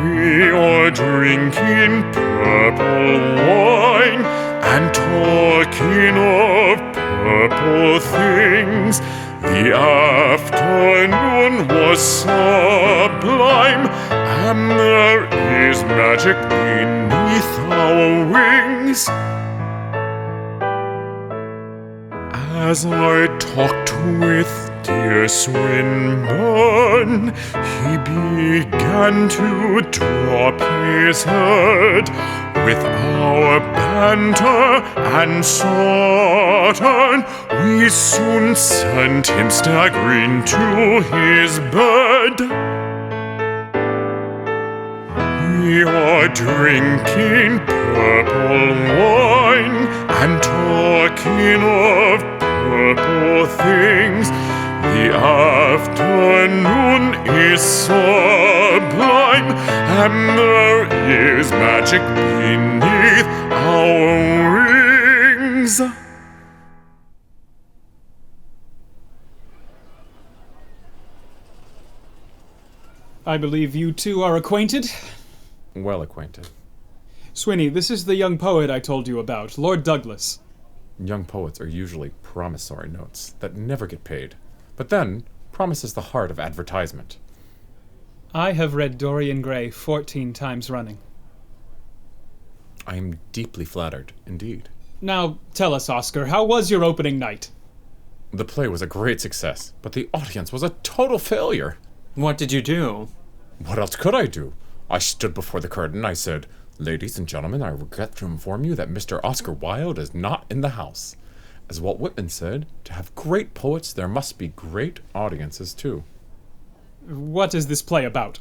We are drinking purple wine and talking of purple things. The afternoon was sublime, and there is magic beneath our wings. As I talked with dear Swinburne, he began to drop his head. With our banter and saturn, we soon sent him staggering to his bed. We are drinking purple wine and talking of purple things. The afternoon is sublime, and there is magic beneath our wings. I believe you two are acquainted? Well acquainted. Swinny, this is the young poet I told you about, Lord Douglas. Young poets are usually promissory notes that never get paid. But then, promise is the heart of advertisement. I have read Dorian Gray 14 times running. I am deeply flattered, indeed. Now, tell us, Oscar, how was your opening night? The play was a great success, but the audience was a total failure. What did you do? What else could I do? I stood before the curtain. I said, "Ladies and gentlemen, I regret to inform you that Mr. Oscar Wilde is not in the house." As Walt Whitman said, to have great poets, there must be great audiences, too. What is this play about?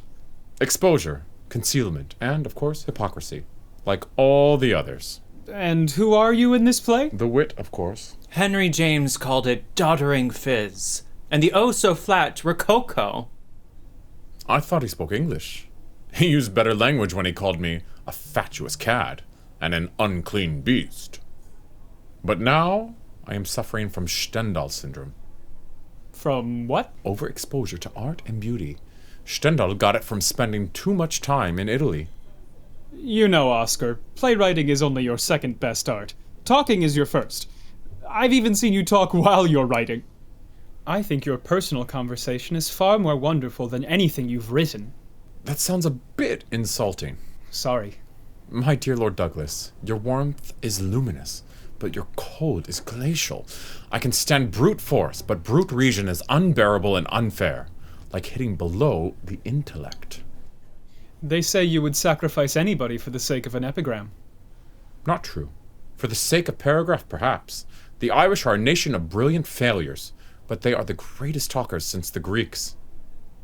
Exposure, concealment, and, of course, hypocrisy. Like all the others. And who are you in this play? The wit, of course. Henry James called it doddering fizz, and the oh-so-flat rococo. I thought he spoke English. He used better language when he called me a fatuous cad and an unclean beast. But now I am suffering from Stendhal syndrome. From what? Overexposure to art and beauty. Stendhal got it from spending too much time in Italy. You know, Oscar, playwriting is only your second best art. Talking is your first. I've even seen you talk while you're writing. I think your personal conversation is far more wonderful than anything you've written. That sounds a bit insulting. Sorry. My dear Lord Douglas, your warmth is luminous, but your cold is glacial. I can stand brute force, but brute region is unbearable and unfair, like hitting below the intellect. They say you would sacrifice anybody for the sake of an epigram. Not true. For the sake of paragraph, perhaps. The Irish are a nation of brilliant failures, but they are the greatest talkers since the Greeks.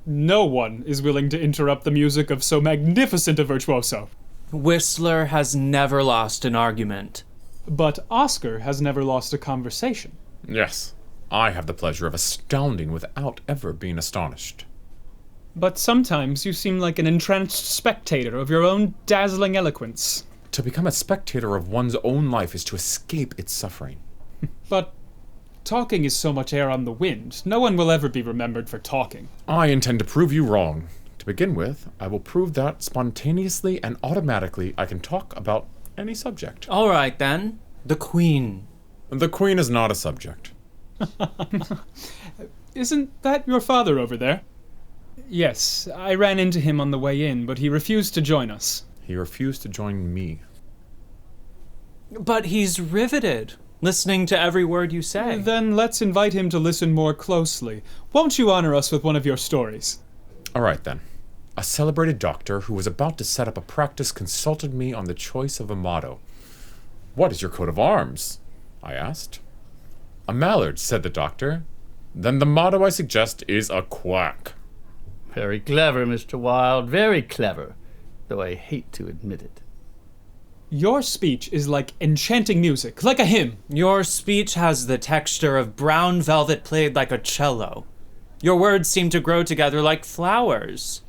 No one is willing to interrupt the music of so magnificent a virtuoso. Whistler has never lost an argument. But Oscar has never lost a conversation. Yes, I have the pleasure of astounding without ever being astonished. But sometimes you seem like an entranced spectator of your own dazzling eloquence. To become a spectator of one's own life is to escape its suffering. But talking is so much air on the wind. No one will ever be remembered for talking. I intend to prove you wrong. To begin with, I will prove that spontaneously and automatically I can talk about any subject. All right, then. The Queen. The Queen is not a subject. Isn't that your father over there? Yes, I ran into him on the way in, but he refused to join us. He refused to join me. But he's riveted, listening to every word you say. Then let's invite him to listen more closely. Won't you honor us with one of your stories? All right, then. A celebrated doctor who was about to set up a practice consulted me on the choice of a motto. "What is your coat of arms?" I asked. "A mallard," said the doctor. "Then the motto I suggest is a quack." Very clever, Mr. Wilde, very clever, though I hate to admit it. Your speech is like enchanting music, like a hymn. Your speech has the texture of brown velvet played like a cello. Your words seem to grow together like flowers.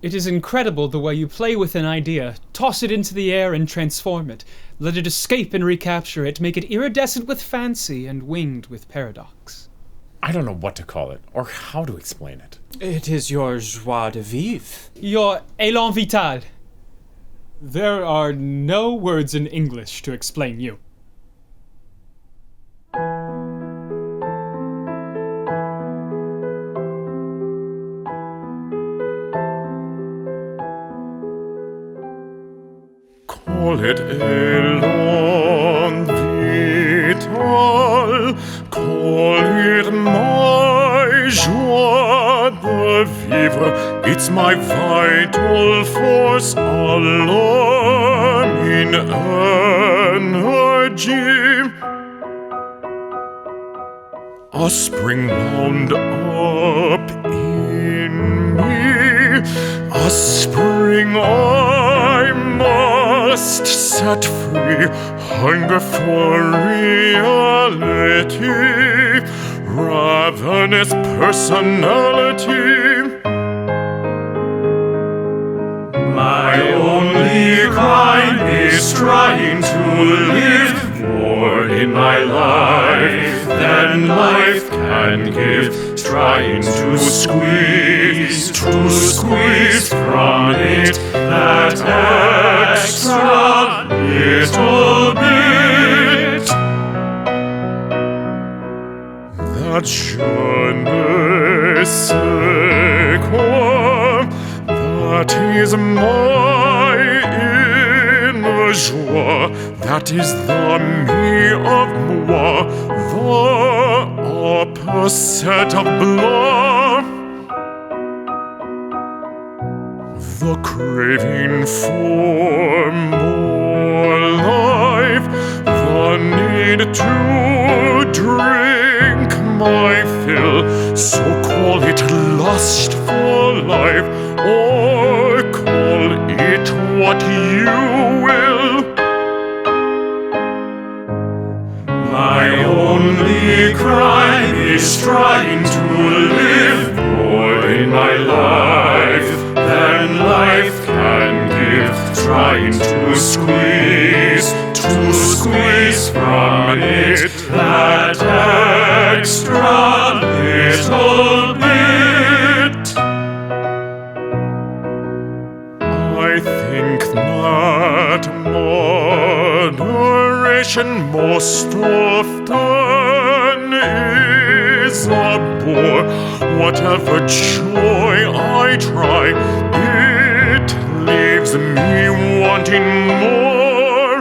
It is incredible the way you play with an idea, toss it into the air and transform it, let it escape and recapture it, make it iridescent with fancy and winged with paradox. I don't know what to call it, or how to explain it. It is your joie de vivre. Your élan vital. There are no words in English to explain you. Call it élan vital, call it my joie de vivre. It's my vital force, alarming energy. A spring wound up in me, a spring I must set free. Hunger for reality, ravenous personality. My only crime is trying to live more in my life than life can give. Trying to squeeze from it that extra little bit. That je ne sais quoi, that is my inner joie, that is the me of moi, the opposite of blah. The craving for more life, the need to drink my fill, so call it lust for life, or call it what you will. My only crime is trying to live more in my life than life can give. Trying to squeeze from it that extra little bit. I think that moderation most often is a bore. Whatever joy I try, it leaves me wanting more.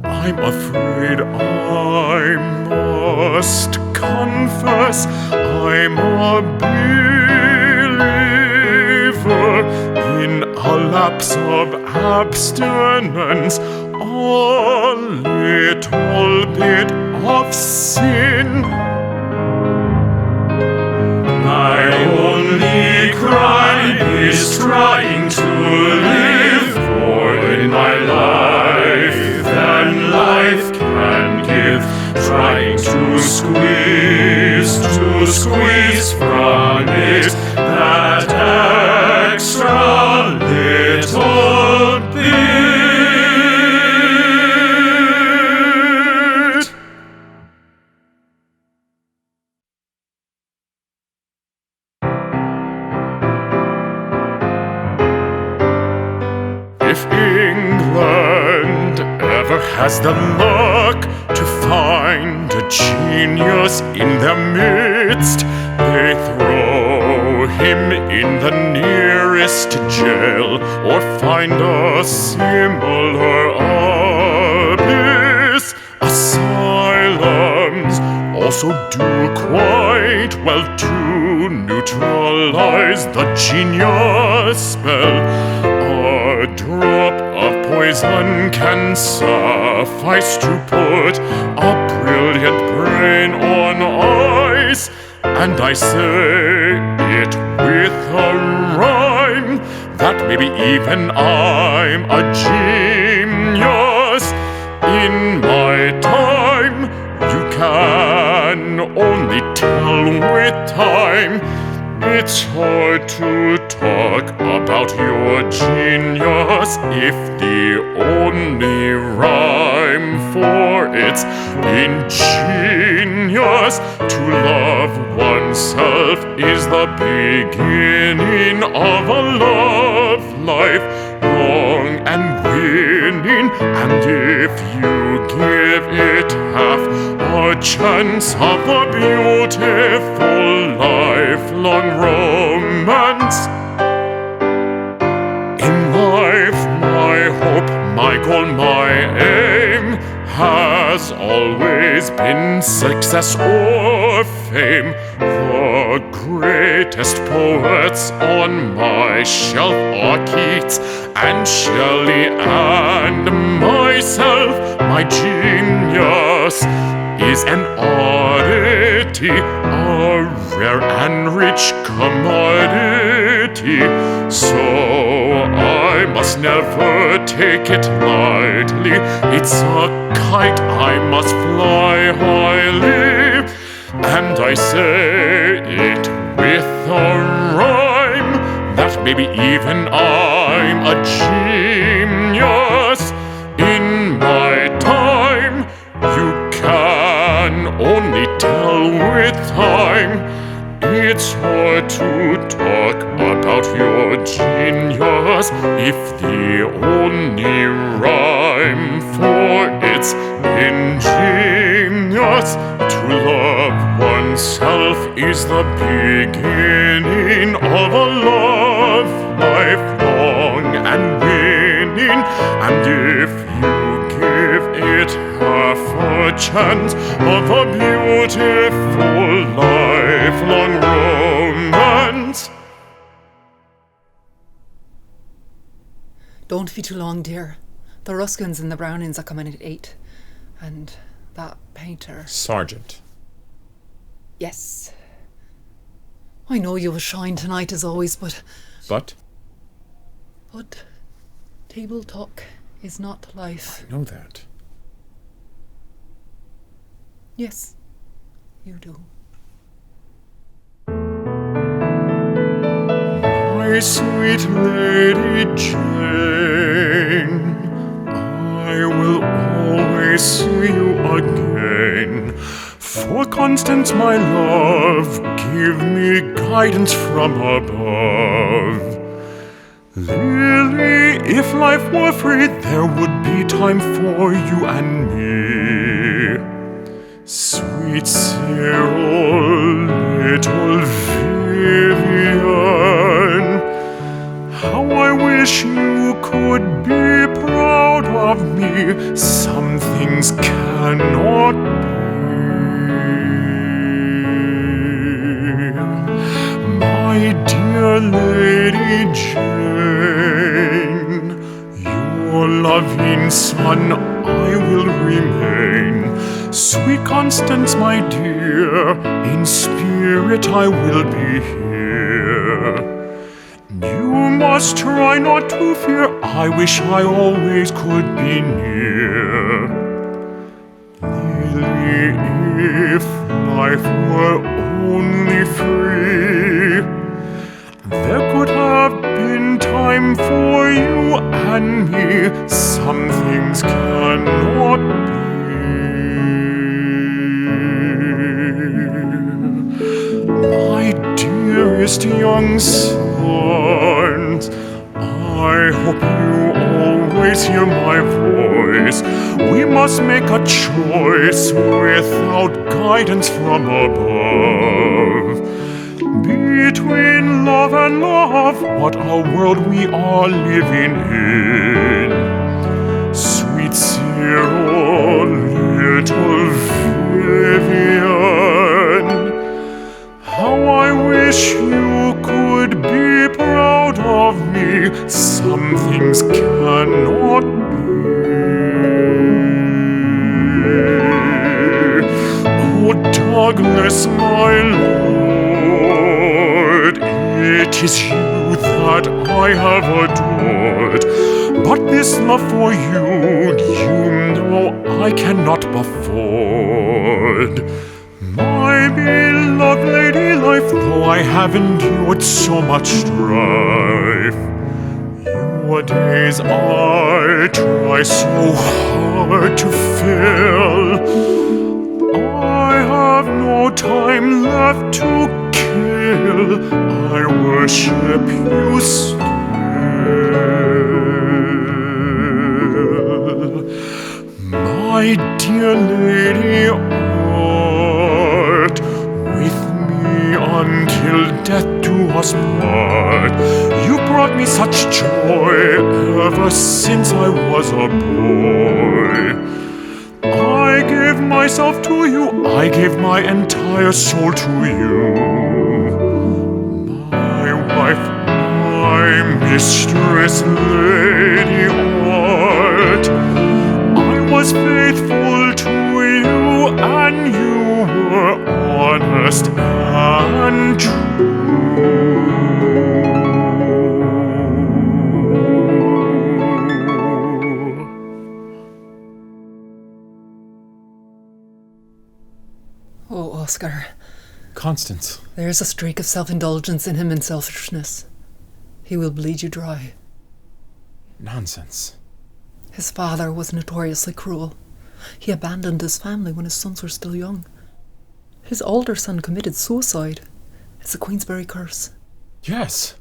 I'm afraid I must confess I'm a believer in a lapse of abstinence, a little bit of sin. My only crime is trying to live more in my life than life can give. Trying to squeeze from it that extra little bit. If England has the luck to find a genius in their midst, they throw him in the nearest jail or find a similar abyss. Asylums also do quite well to neutralize the genius spell. A drop of poison can suffice to put a brilliant brain on ice. And I say it with a rhyme that maybe even I'm a genius. In my time, you can only tell with time. It's hard to talk about your genius if the only rhyme for it's ingenious. To love oneself is the beginning of a love life long and winning, and if you give it half a chance of a beautiful lifelong romance. In life, my hope, my goal, my aim has always been success or fame. The greatest poets on my shelf are Keats and Shelley and myself. My genius is an oddity, a rare and rich commodity. So I must never take it lightly. It's a kite I must fly highly. And I say it with a rhyme that maybe even I'm a genius. In my time, you can only tell with time. It's hard to talk about your genius if the only rhyme for it's ingenious. To love oneself is the beginning of a love life long and winning, and if you give it half a chance of a beautiful lifelong romance. Don't be too long, dear. The Ruskins and the Brownings are coming at 8. And that painter... Sergeant. Yes. I know you will shine tonight as always, but... But? But table talk is not life. I know that. Yes, you do. My sweet Lady Jane, I will always see you again. For Constance, my love, give me guidance from above. Lillie, if life were free, there would be time for you and me. Sweet Cyril, little Vivian, how I wish you could be proud of me. Some things cannot be. My dear Lady Jane, your loving son I will remain. Sweet Constance, my dear, in spirit I will be here. You must try not to fear, I wish I always could be near. Lillie, if life were only free, there could have been time for you and me. Some things cannot be. My young sons, I hope you always always hear my voice. We must make a choice without guidance from above. Between love and love, what a world we are living in. Sweet Cyril, little Vivian, how I wish you could be proud of me. Some things cannot be. Oh, Douglas, my lord, it is you that I have adored. But this love for you, you know I cannot afford. My beloved lady life, though I have endured so much strife, your days I try so hard to fill. I have no time left to kill. I worship you still. My dear Lady Art, with me until death do us part. You brought me such joy ever since I was a boy. I gave myself to you, I gave my entire soul to you. My wife, my mistress, Lady Art, I was faithful to you, and you were honest and true. Oh, Oscar. Constance. There's a streak of self-indulgence in him and selfishness. He will bleed you dry. Nonsense. His father was notoriously cruel. He abandoned his family when his sons were still young. His older son committed suicide. It's a Queensberry curse. Yes.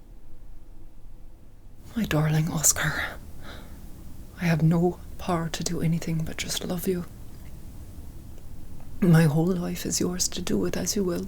My darling Oscar, I have no power to do anything but just love you. My whole life is yours to do with as you will.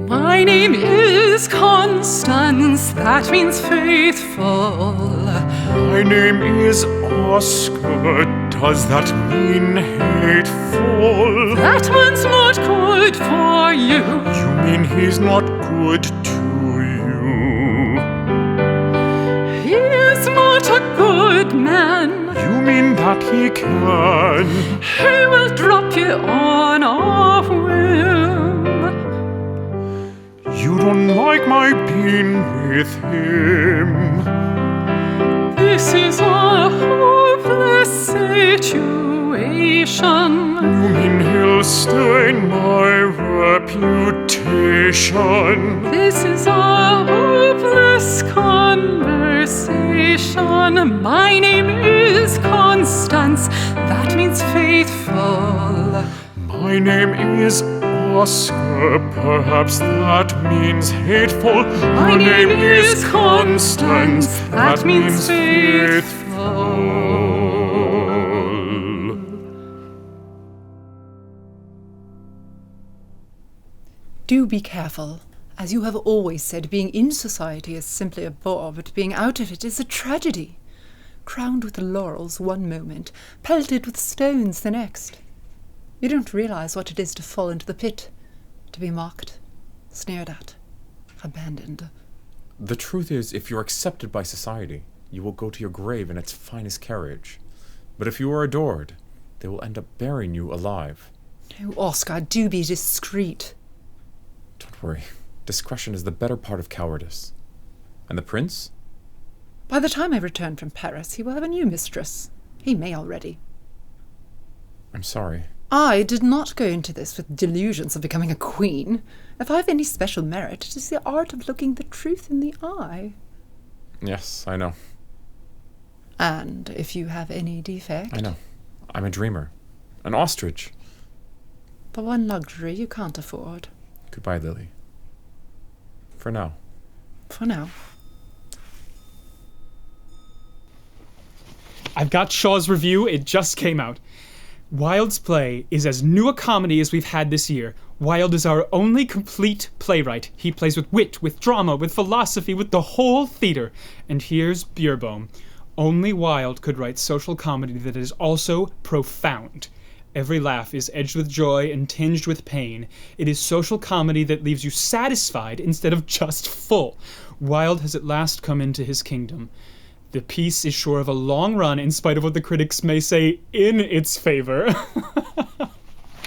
My name is Constance, that means faithful. My name is Oscar, does that mean hateful? That man's not good for you. You mean he's not good to you? He is not a good man. You mean that he can? He will drop you on a whim. You don't like my being with him. This is a hopeless situation. You mean he'll stain my reputation? This is a hopeless conversation. My name is Constance, that means faithful. My name is Oscar, perhaps that means hateful. My name is Constance, that means faithful. Do be careful. As you have always said, being in society is simply a bore, but being out of it is a tragedy. Crowned with laurels one moment, pelted with stones the next. You don't realize what it is to fall into the pit, to be mocked, sneered at, abandoned. The truth is, if you're accepted by society, you will go to your grave in its finest carriage. But if you are adored, they will end up burying you alive. Oh, Oscar, do be discreet. Don't worry. Discretion is the better part of cowardice. And the prince? By the time I return from Paris, he will have a new mistress. He may already. I'm sorry. I did not go into this with delusions of becoming a queen. If I have any special merit, it is the art of looking the truth in the eye. Yes, I know. And if you have any defect... I know. I'm a dreamer. An ostrich. The one luxury you can't afford. Goodbye, Lillie. For now. For now. I've got Shaw's review. It just came out. Wilde's play is as new a comedy as we've had this year. Wilde is our only complete playwright. He plays with wit, with drama, with philosophy, with the whole theater. And here's Beerbohm. Only Wilde could write social comedy that is also profound. Every laugh is edged with joy and tinged with pain. It is social comedy that leaves you satisfied instead of just full. Wilde has at last come into his kingdom. The piece is sure of a long run in spite of what the critics may say in its favor.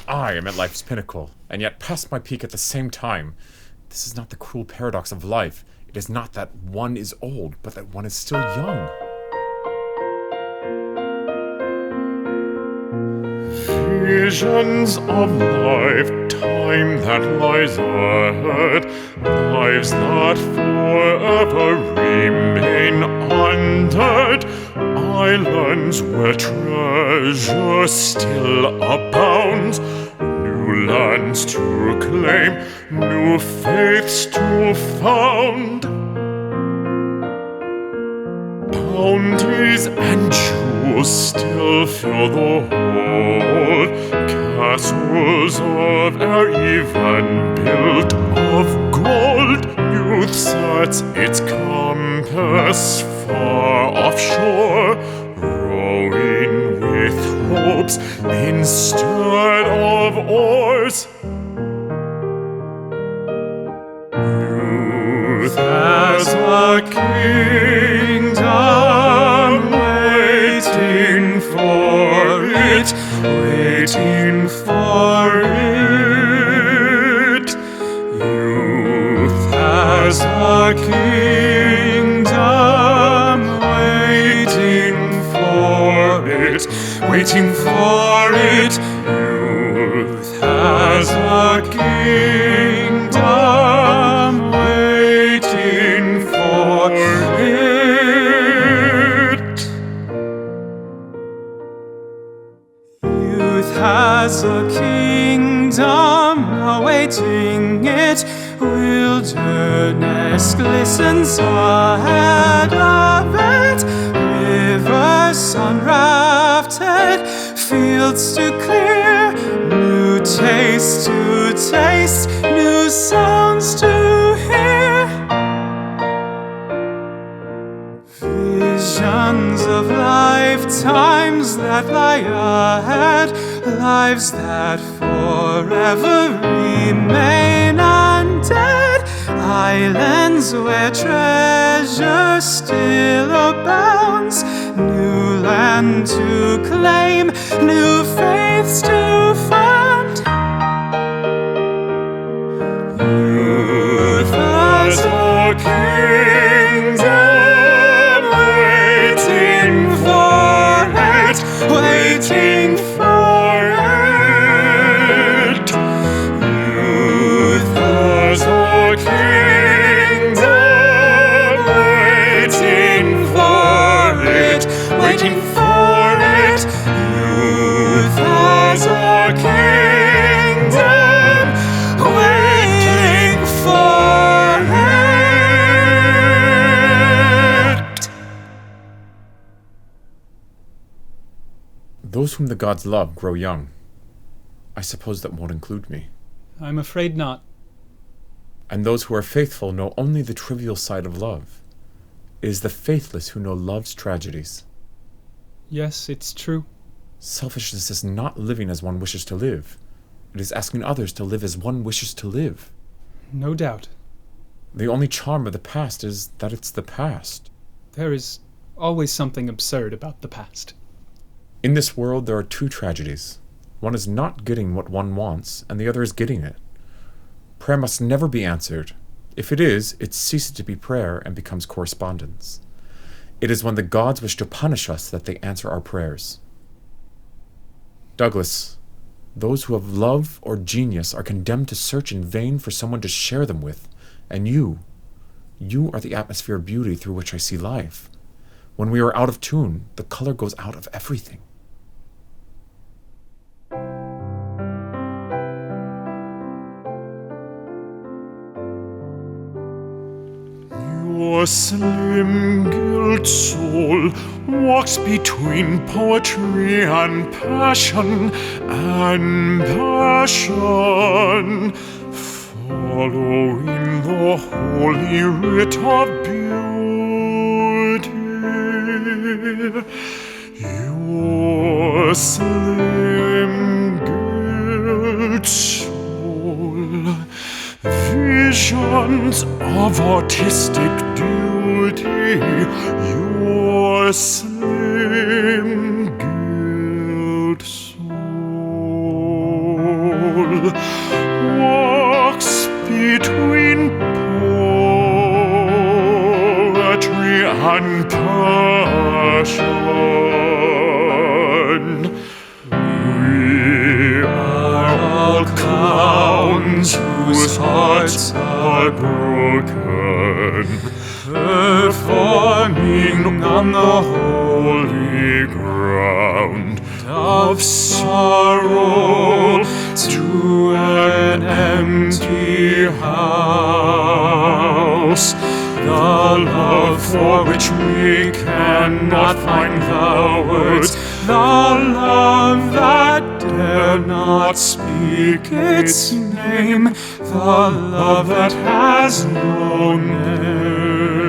I am at life's pinnacle, and yet past my peak at the same time. This is not the cruel paradox of life. It is not that one is old, but that one is still young. Visions of life, time that lies ahead, lives that forever remain undead, islands where treasure still abounds, new lands to claim, new faiths to found. Bounties and jewels still fill the hold, castles of air even built of gold. Youth sets its compass far offshore, rowing with hopes instead of oars. Youth as a kingdom waiting for it, waiting for it. Youth as a kingdom waiting for it, waiting for it. Youth as a kingdom waiting for it. Youth has a kingdom awaiting it. Wilderness glistens ahead of it. Rivers unrafted, fields to clear, new tastes to taste, new sounds to hear. Visions of lifetimes that lie ahead, lives that forever remain undead, islands where treasure still abounds, new land to claim, new faiths to found. Youth as a kingdom waiting for it, waiting for it. Youth as a kingdom waiting for it, waiting for it. Youth as a kingdom waiting for it. Those whom the gods love grow young. I suppose that won't include me. I'm afraid not. And those who are faithful know only the trivial side of love. It is the faithless who know love's tragedies. Yes, it's true. Selfishness is not living as one wishes to live. It is asking others to live as one wishes to live. No doubt. The only charm of the past is that it's the past. There is always something absurd about the past. In this world there are two tragedies. One is not getting what one wants, and the other is getting it. Prayer must never be answered. If it is, it ceases to be prayer and becomes correspondence. It is when the gods wish to punish us that they answer our prayers. Douglas, those who have love or genius are condemned to search in vain for someone to share them with, and you are the atmosphere of beauty through which I see life. When we are out of tune, the color goes out of everything. Your slim gilt soul walks between poetry and passion, following the holy writ of beauty. Your slim gilt soul, visions of artistic duty. Your slim gilt soul walks between poetry and passion. We are all clowns whose hearts are broken, performing on the holy ground of sorrow to an empty house. The love for which we cannot find the words, the love that dare not speak its name, the love that has no name.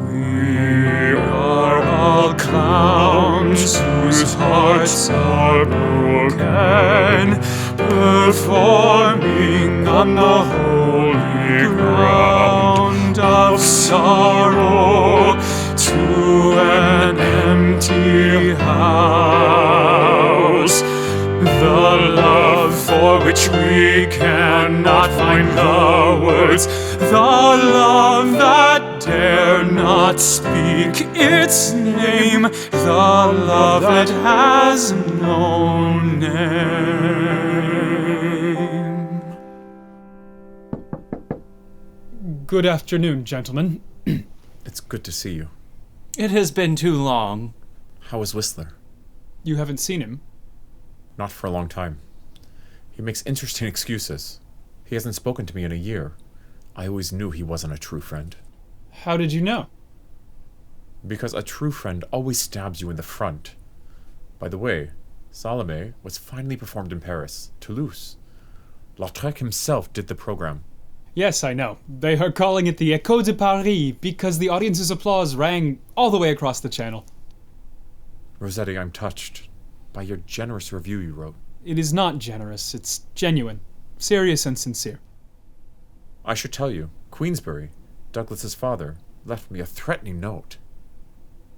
We are all clowns whose hearts are broken, performing on the holy ground of sorrow to an empty house. The love for which we cannot find the words, the love that dare not speak its name, the love that has no name. Good afternoon, gentlemen. It's good to see you. It has been too long. How is Whistler? You haven't seen him? Not for a long time. He makes interesting excuses. He hasn't spoken to me in a year. I always knew he wasn't a true friend. How did you know? Because a true friend always stabs you in the front. By the way, Salome was finally performed in Paris, Toulouse. Lautrec himself did the program. Yes, I know. They are calling it the Echo de Paris because the audience's applause rang all the way across the channel. Rossetti, I'm touched by your generous review you wrote. It is not generous, it's genuine, serious and sincere. I should tell you, Queensbury, Douglas's father, left me a threatening note.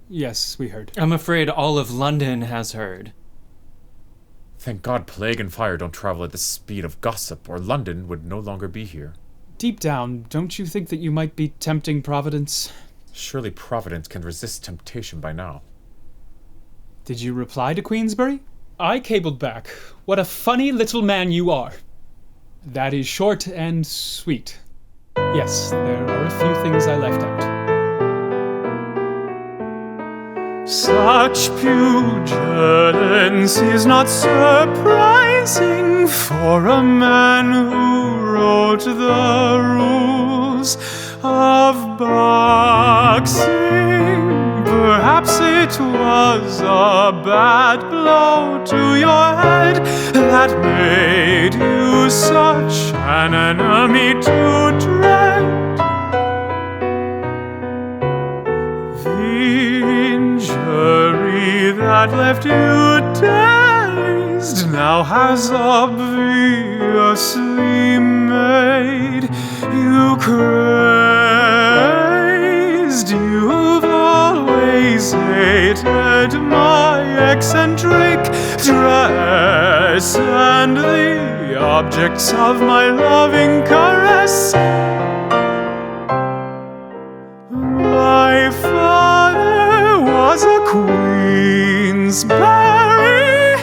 Yes, we heard. I'm afraid all of London has heard. Thank God plague and fire don't travel at the speed of gossip, or London would no longer be here. Deep down, don't you think that you might be tempting Providence? Surely Providence can resist temptation by now. Did you reply to Queensbury? I cabled back. What a funny little man you are. That is short and sweet. Yes, there are a few things I left out. Such pugilance is not surprising for a man who wrote the rules of boxing. Perhaps it was a bad blow to your head that made you such an enemy to dread. The injury that left you dazed now has obviously made you crazed. You've always hated my eccentric dress and the objects of my loving caress. My father was a Queensberry.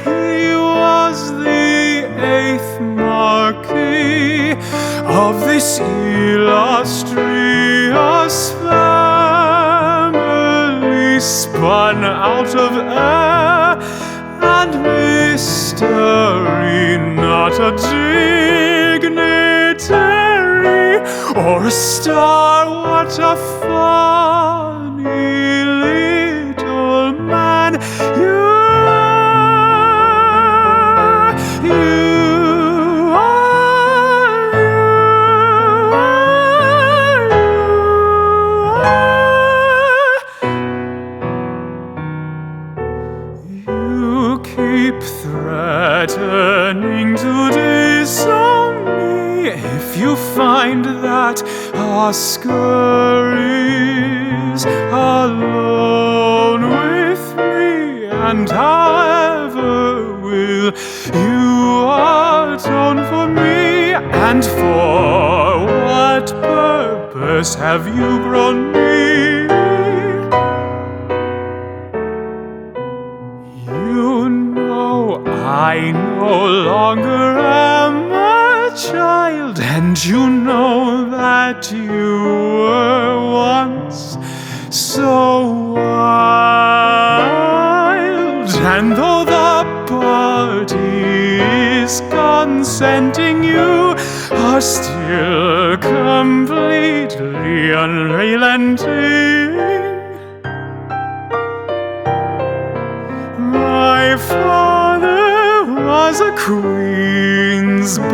He was the 8th Marquis of this illustrious family, spun out of air and mystery, not a dignitary or a star what a funny little man you keep threatening to disown me if you find that Oscar is alone with me, and however will you atone for me, and for what purpose have you grown me? I no longer am a child, and you know that you were once so wild. And though the party is consenting, you are still completely unrelenting. My father was a Queensberry.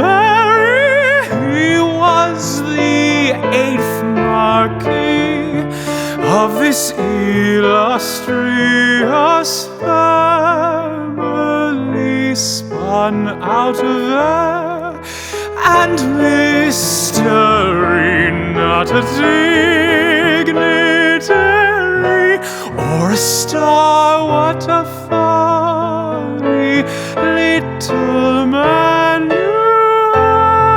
He was the 8th Marquis of this illustrious family, spun out of air and mystery, not a dignitary or a star. What a funny little man you are.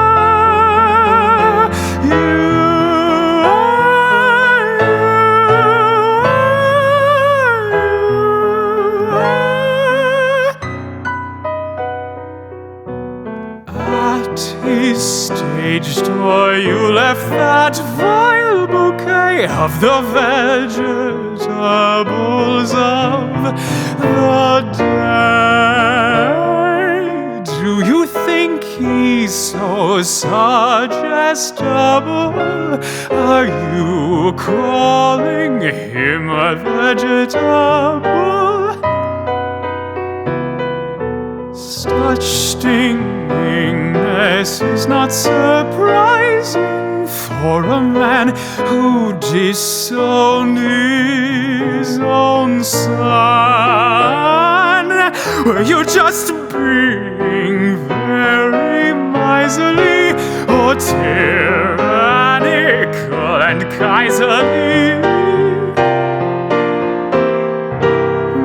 At his stage door you left that vile bouquet of the vegetables of the dead. Do you think he's so suggestible? Are you calling him a vegetable? Such stingingness is not surprising for a man who disowned his own son. Were you just being very miserly or tyrannical and kaiserly?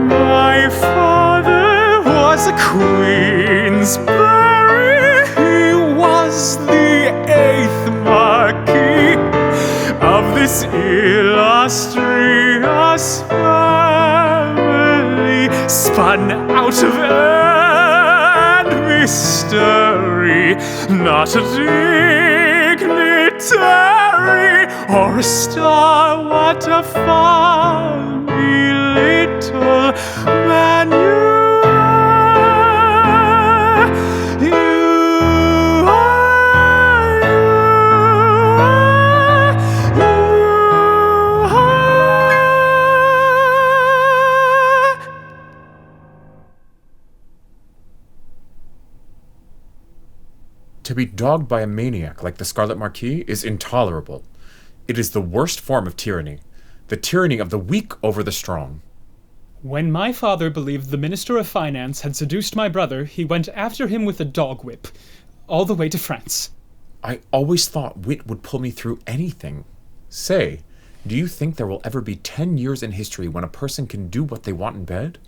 My father was a Queensberry. He was the 8th Marquis of this illustrious family, spun out of air and mystery, not a dignitary or a star. What a funny little man you To be dogged by a maniac like the Scarlet Marquis is intolerable. It is the worst form of tyranny, the tyranny of the weak over the strong. When my father believed the Minister of Finance had seduced my brother, he went after him with a dog whip, all the way to France. I always thought wit would pull me through anything. Say, do you think there will ever be 10 years in history when a person can do what they want in bed?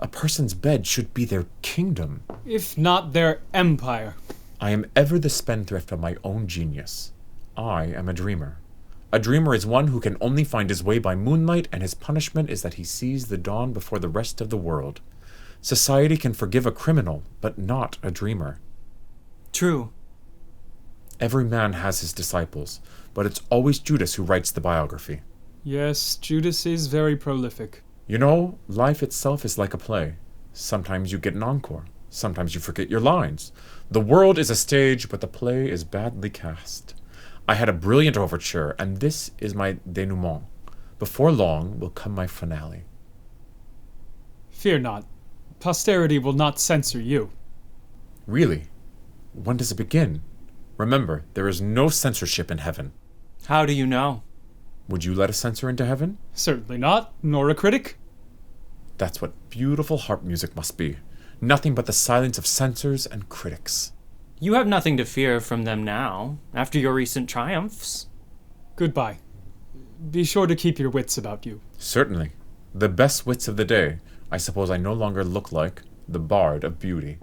A person's bed should be their kingdom. If not their empire. I am ever the spendthrift of my own genius. I am a dreamer. A dreamer is one who can only find his way by moonlight, and his punishment is that he sees the dawn before the rest of the world. Society can forgive a criminal, but not a dreamer. True. Every man has his disciples, but it's always Judas who writes the biography. Yes, Judas is very prolific. You know, life itself is like a play. Sometimes you get an encore. Sometimes you forget your lines. The world is a stage, but the play is badly cast. I had a brilliant overture, and this is my denouement. Before long will come my finale. Fear not. Posterity will not censor you. Really? When does it begin? Remember, there is no censorship in heaven. How do you know? Would you let a censor into heaven? Certainly not, nor a critic. That's what beautiful harp music must be. Nothing but the silence of censors and critics. You have nothing to fear from them now, after your recent triumphs. Goodbye. Be sure to keep your wits about you. Certainly. The best wits of the day. I suppose I no longer look like the bard of beauty.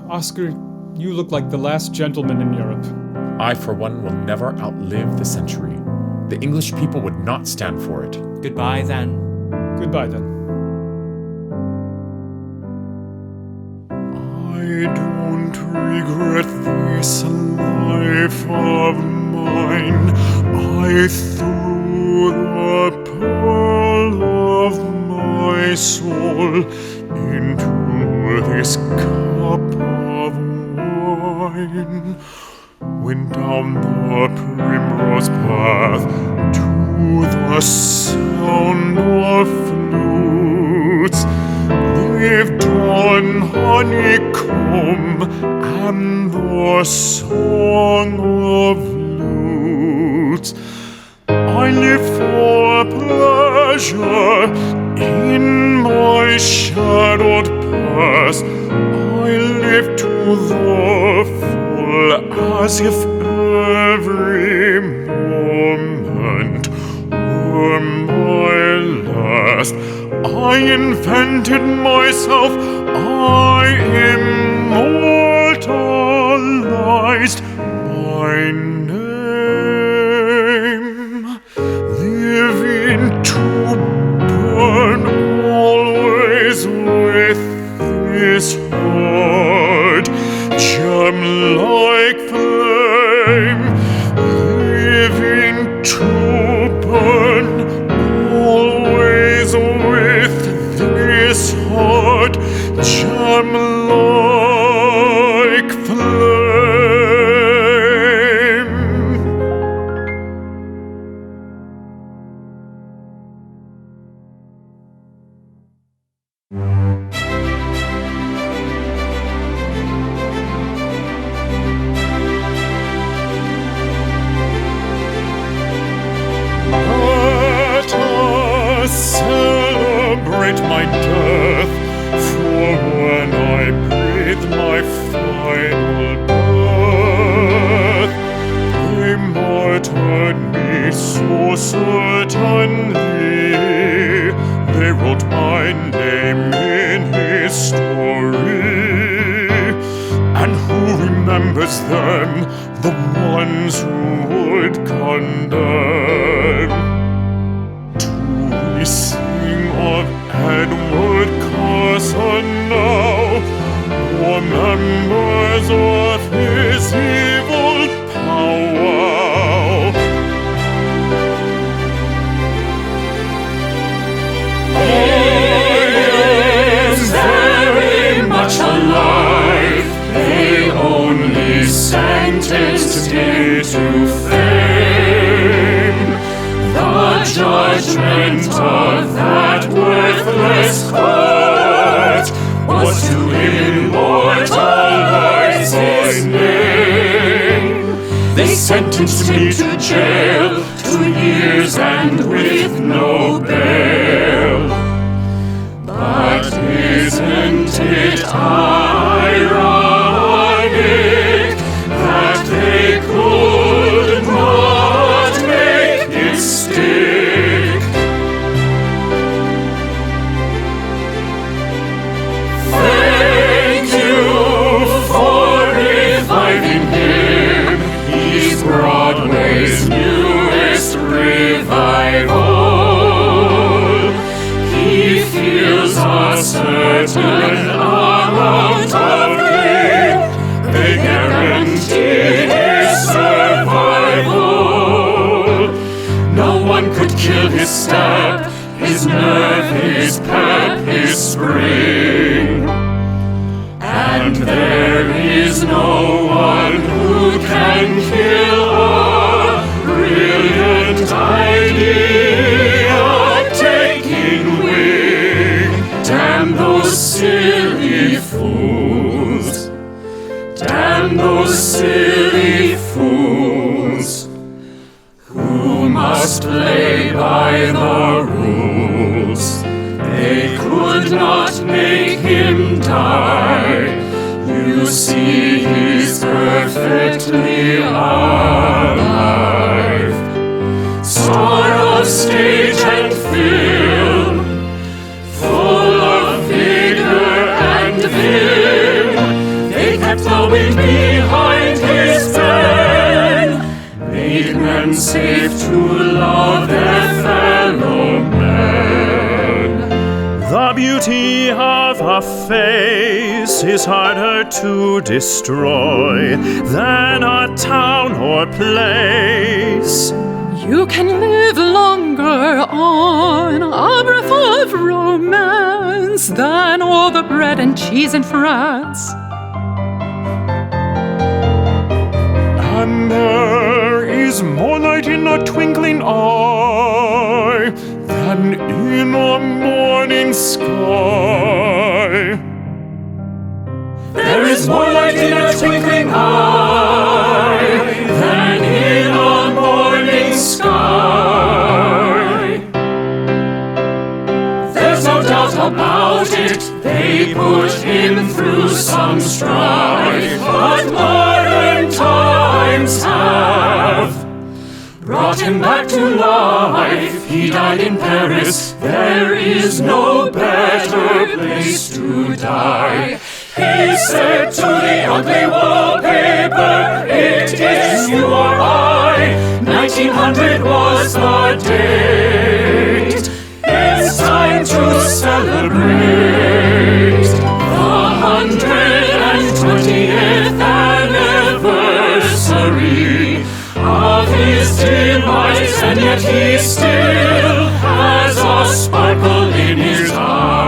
Oscar, you look like the last gentleman in Europe. I, for one, will never outlive the century. The English people would not stand for it. Goodbye, then. Goodbye, then. I don't regret this life of mine. I threw the pearl of my soul into this cup of wine. Went down the primrose path to the sound of flutes. They've drawn honeycomb and the song of lutes. I live for pleasure in my shadowed past. I live to the full as if every moment were my last. I invented myself, I immortalized my name, living to burn always with this heart, gem-like flame, living to burn always with this heart, gem-like flame. Let us celebrate my death, for when I breathe my final breath, they martyred me so certainly. They wrote my name in history. And who remembers them, the ones who would condemn? Do we sing of Edward Carson now, or members of his evil power? He is very much alive. They only sentenced him to fame. The judgment of that worthless court was to immortalize his name. They sentenced him to jail, 2 years and with no bail. But isn't it ironic that they could not make it stick? Thank you for reviving him. He's Broadway's newest revival. He feels a certain amount and there is no one who can kill a brilliant idea taking wing. Damn those silly fools. Damn those silly fools who must play by the rules. They could not make him die. You see, he's perfectly alive. Star of stage and film, full of vigor and vim. They kept the wind behind his pen, made men safe to love their fellow men. The beauty of a face is harder to destroy than a town or place. You can live longer on a breath of romance than all the bread and cheese in France. And there is more light in a twinkling eye than in a morning sky. There is more light in a twinkling eye than in a morning sky. There's no doubt about it, they put him through some strife, but modern times have brought him back to life. He died in Paris, there is no better place to die. He said to the ugly wallpaper, it is you or I. 1900 was the date. It's time to celebrate the 120th anniversary of his demise, and yet he still has a sparkle in his eye.